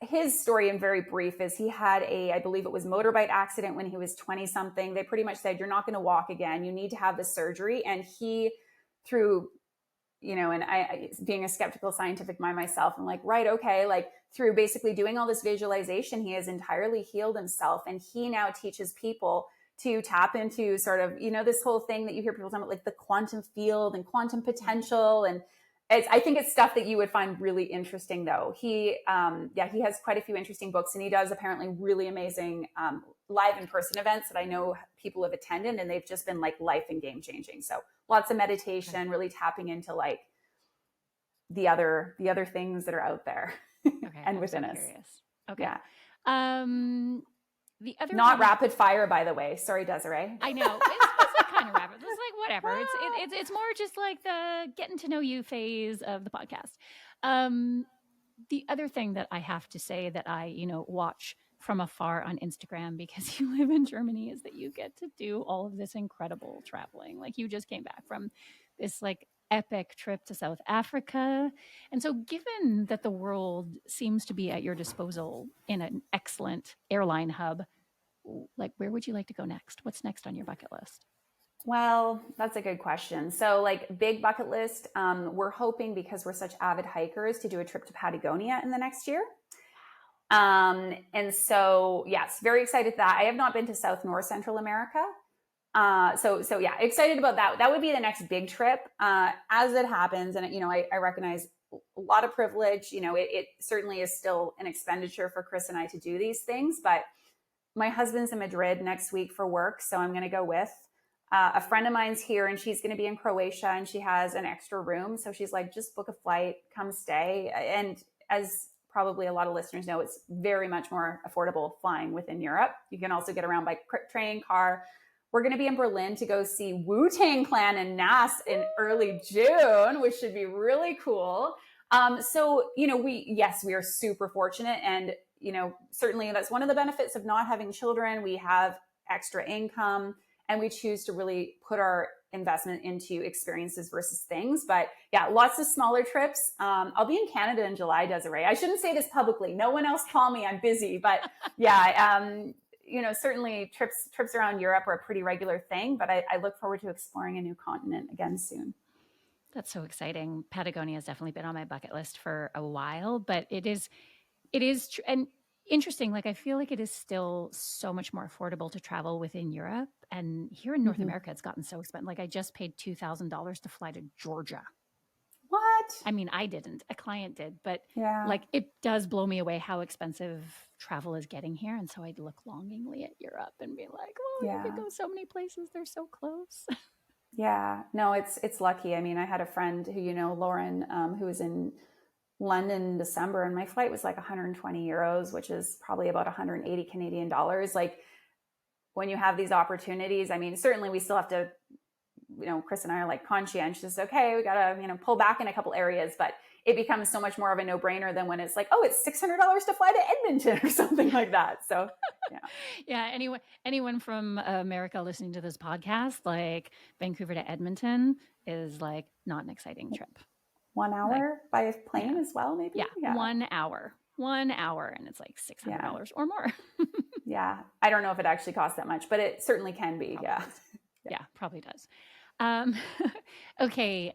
his story in very brief is he had I believe it was motorbike accident when he was 20 something. They pretty much said, you're not going to walk again. You need to have the surgery. And he, through, and I, being a skeptical scientific mind myself, I'm like, right, okay. Like through basically doing all this visualization, he has entirely healed himself. And he now teaches people to tap into sort of, this whole thing that you hear people talking about, like the quantum field and quantum potential. And I think it's stuff that you would find really interesting, though. He has quite a few interesting books, and he does apparently really amazing live in-person events that I know people have attended, and they've just been like life and game changing. So lots of meditation, Okay. really tapping into like the other things that are out there Okay. and I'm so within us. curious. Okay. Yeah. The other Not one rapid fire, by the way. Sorry, Desiree. I know it's like kind of rapid. It's like whatever. It's more just like the getting to know you phase of the podcast. The other thing that I have to say that I watch from afar on Instagram because you live in Germany is that you get to do all of this incredible traveling. Like you just came back from this like epic trip to South Africa. And so given that the world seems to be at your disposal in an excellent airline hub, like where would you like to go next? What's next on your bucket list? Well, that's a good question. So, like, big bucket list, we're hoping because we're such avid hikers to do a trip to Patagonia in the next year. And so, yes, very excited that. I have not been to South nor Central America. So yeah, excited about that. That would be the next big trip as it happens. And, I recognize a lot of privilege. It certainly is still an expenditure for Chris and I to do these things, but my husband's in Madrid next week for work, so I'm going to go with. A friend of mine's here, and she's going to be in Croatia, and she has an extra room. So she's like, just book a flight, come stay. And as probably a lot of listeners know, it's very much more affordable flying within Europe. You can also get around by train, car. We're going to be in Berlin to go see Wu-Tang Clan and Nas in early June, which should be really cool. We are super fortunate, and certainly that's one of the benefits of not having children. We have extra income, and we choose to really put our investment into experiences versus things. But yeah, lots of smaller trips. I'll be in Canada in July, Desiree. I shouldn't say this publicly. No one else call me. I'm busy. But yeah, certainly trips around Europe are a pretty regular thing. But I look forward to exploring a new continent again soon. That's so exciting. Patagonia has definitely been on my bucket list for a while, but it is and interesting. Like I feel like it is still so much more affordable to travel within Europe, and here in North America, it's gotten so expensive. Like I just paid $2,000 to fly to Georgia. What? I mean, I didn't, a client did, but Yeah. like it does blow me away how expensive travel is getting here. And so I'd look longingly at Europe and be like, well, you could go so many places. They're so close. Yeah. No, it's lucky. I mean, I had a friend who, Lauren, who was in London in December, and my flight was like 120 euros, which is probably about 180 Canadian dollars. Like, when you have these opportunities, I mean, certainly we still have to, Chris and I are like conscientious. Okay, we got to, pull back in a couple areas, but it becomes so much more of a no-brainer than when it's like, oh, it's $600 to fly to Edmonton or something like that. So, yeah. Yeah. Anyone from America listening to this podcast, like Vancouver to Edmonton is like not an exciting trip. 1 hour by plane as well, maybe? Yeah. 1 hour. 1 hour. And it's like $600 or more. Yeah. I don't know if it actually costs that much, but it certainly can be. Probably yeah, probably does. Okay.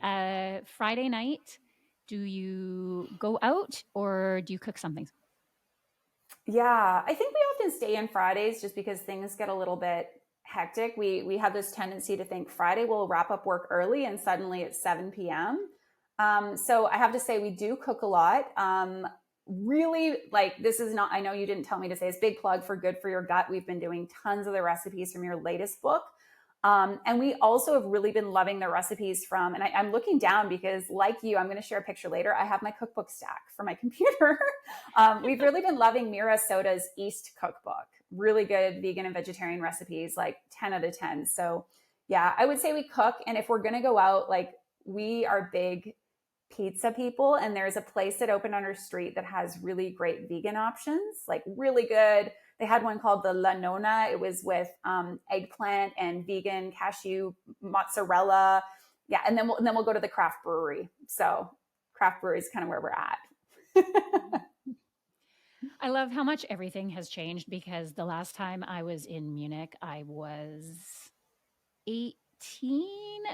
Friday night, do you go out or do you cook something? Yeah, I think we often stay in Fridays just because things get a little bit hectic. We have this tendency to think Friday we'll wrap up work early and suddenly it's 7 p.m. So I have to say we do cook a lot. Really, like, this is not, I know you didn't tell me to say, it's big plug for Good for Your Gut. We've been doing tons of the recipes from your latest book. And we also have really been loving the recipes from, and I'm looking down because like you, I'm going to share a picture later. I have my cookbook stack for my computer. We've really been loving Mira Soda's East cookbook. Really good vegan and vegetarian recipes, like 10 out of 10. So yeah, I would say we cook. And if we're going to go out, like, we are big pizza people, and there's a place that opened on our street that has really great vegan options, like really good. They had one called the La Nonna. It was with eggplant and vegan cashew mozzarella. Yeah, and then we'll go to the craft brewery. So craft brewery is kind of where we're at. I love how much everything has changed, because the last time I was in Munich, I was 18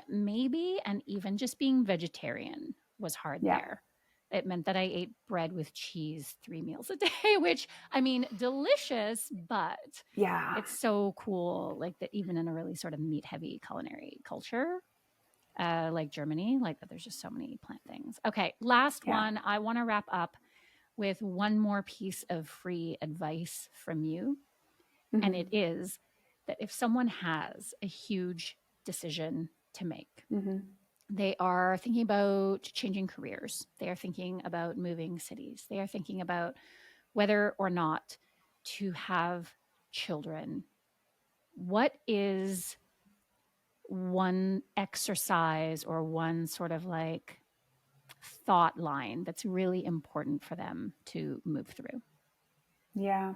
maybe, and even just being vegetarian was hard there. It meant that I ate bread with cheese 3 meals a day, which, I mean, delicious, but it's so cool, like, that even in a really sort of meat-heavy culinary culture, like Germany, like, that there's just so many plant things. Okay, last one. I want to wrap up with one more piece of free advice from you, and it is that if someone has a huge decision to make, they are thinking about changing careers. They are thinking about moving cities. They are thinking about whether or not to have children. What is one exercise or one sort of like thought line that's really important for them to move through? Yeah.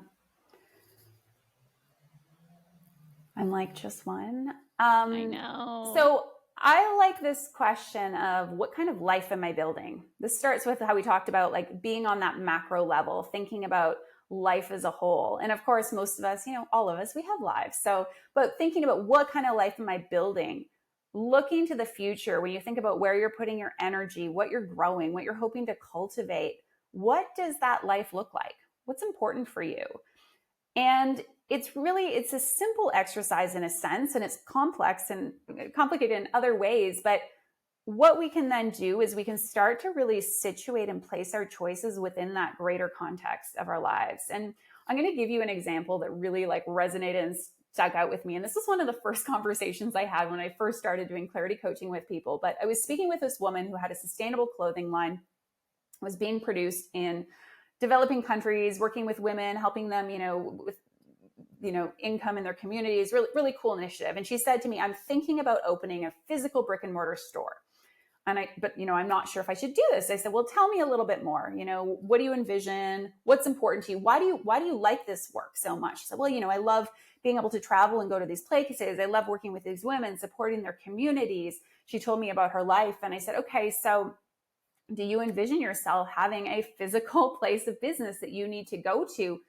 I'm like, just one? I know. So I like this question of what kind of life am I building? This starts with how we talked about, like, being on that macro level, thinking about life as a whole. And of course, most of us, all of us, we have lives. So, but thinking about what kind of life am I building? Looking to the future, when you think about where you're putting your energy, what you're growing, what you're hoping to cultivate, what does that life look like? What's important for you? And it's a simple exercise in a sense, and it's complex and complicated in other ways. But what we can then do is we can start to really situate and place our choices within that greater context of our lives. And I'm going to give you an example that really like resonated and stuck out with me. And this was one of the first conversations I had when I first started doing clarity coaching with people. But I was speaking with this woman who had a sustainable clothing line, was being produced in developing countries, working with women, helping them, with, income in their communities, really, really cool initiative. And she said to me, I'm thinking about opening a physical brick and mortar store. But I'm not sure if I should do this. I said, well, tell me a little bit more. What do you envision? What's important to you? Why do you like this work so much? She said, well, I love being able to travel and go to these places. I love working with these women, supporting their communities. She told me about her life. And I said, okay, so do you envision yourself having a physical place of business that you need to go to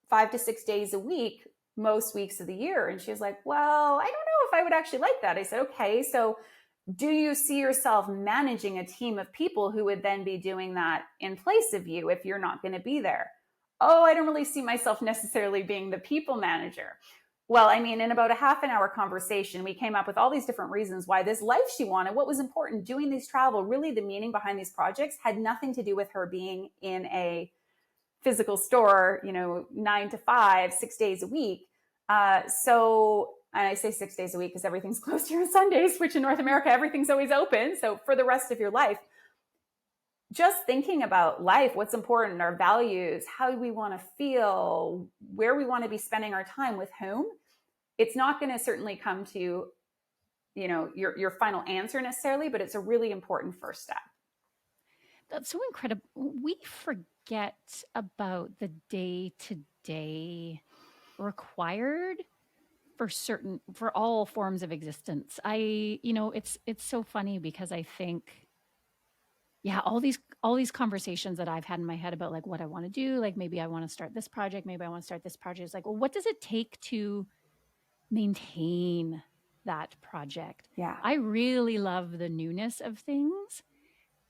5 to 6 days a week, most weeks of the year? And she was like, well, I don't know if I would actually like that. I said, okay, so do you see yourself managing a team of people who would then be doing that in place of you if you're not going to be there? Oh, I don't really see myself necessarily being the people manager. Well, I mean, in about a half an hour conversation, we came up with all these different reasons why this life she wanted, what was important, doing these travel, really the meaning behind these projects had nothing to do with her being in a physical store, 9 to 5, 6 days a week. And I say 6 days a week because everything's closed here on Sundays, which in North America, everything's always open. So for the rest of your life, just thinking about life, what's important, our values, how we want to feel, where we want to be spending our time with whom, it's not going to certainly come to, your final answer necessarily, but it's a really important first step. That's so incredible. We forget about the day-to-day required for all forms of existence. It's so funny because I think, yeah, all these conversations that I've had in my head about like what I want to do, like maybe I want to start this project, maybe I want to start this project. It's like, well, what does it take to maintain that project? Yeah. I really love the newness of things.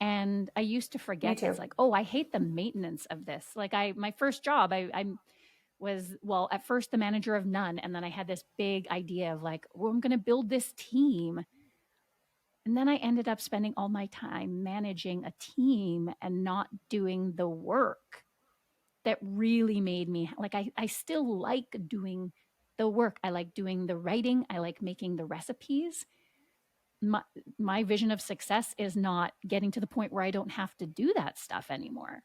And I used to forget this, like, oh, I hate the maintenance of this. Like my first job, I was, well, at first the manager of none. And then I had this big idea of like, well, I'm going to build this team. And then I ended up spending all my time managing a team and not doing the work that really made me like, I still like doing the work. I like doing the writing. I like making the recipes. My vision of success is not getting to the point where I don't have to do that stuff anymore.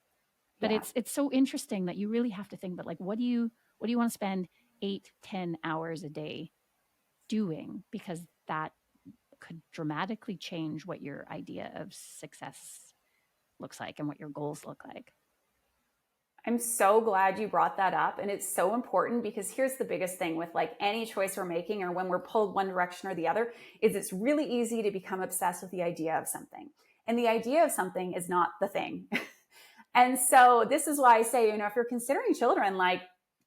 But Yeah. it's so interesting that you really have to think about like, what do you want to spend 8-10 hours a day doing? Because that could dramatically change what your idea of success looks like and what your goals look like. I'm so glad you brought that up. And it's so important because here's the biggest thing with like any choice we're making or when we're pulled one direction or the other is it's really easy to become obsessed with the idea of something. And the idea of something is not the thing. And so this is why I say, if you're considering children, like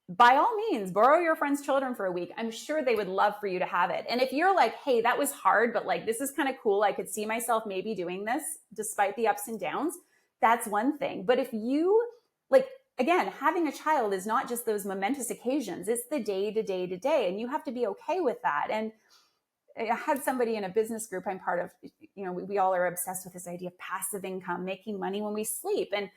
by all means, borrow your friend's children for a week. I'm sure they would love for you to have it. And if you're like, hey, that was hard, but like, this is kind of cool. I could see myself maybe doing this despite the ups and downs. That's one thing. But if you like, again, having a child is not just those momentous occasions. It's the day to day to day. And you have to be okay with that. And I had somebody in a business group I'm part of, we all are obsessed with this idea of passive income, making money when we sleep. And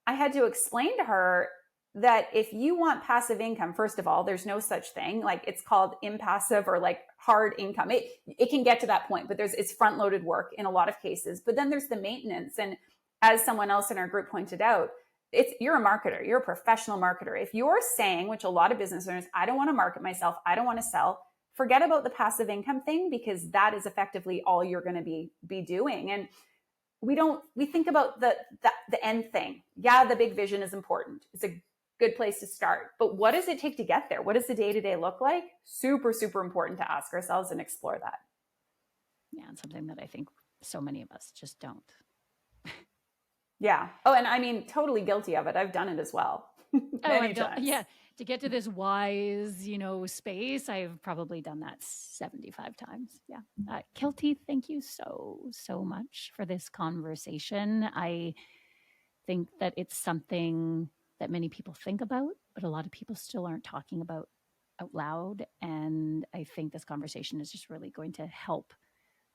I had to explain to her that if you want passive income, first of all, there's no such thing. Like it's called impassive or like hard income. It can get to that point, but it's front loaded work in a lot of cases. But then there's the maintenance. And as someone else in our group pointed out, you're a marketer, you're a professional marketer. If you're saying, which a lot of business owners, I don't want to market myself, I don't want to sell, forget about the passive income thing because that is effectively all you're going to be doing. And we think about the end thing. Yeah, the big vision is important. It's a good place to start. But what does it take to get there? What does the day-to-day look like? Super, super important to ask ourselves and explore that. Yeah, and something that I think so many of us just don't. Yeah. Oh, and I mean, totally guilty of it. I've done it as well. Many times. Yeah. To get to this wise, space, I've probably done that 75 times. Yeah. Keltie, thank you so, so much for this conversation. I think that it's something that many people think about, but a lot of people still aren't talking about out loud. And I think this conversation is just really going to help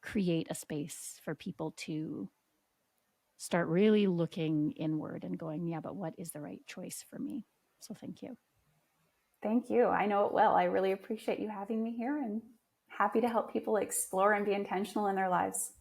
create a space for people to start really looking inward and going, yeah, but what is the right choice for me? So thank you. Thank you. I know it will. I really appreciate you having me here and happy to help people explore and be intentional in their lives.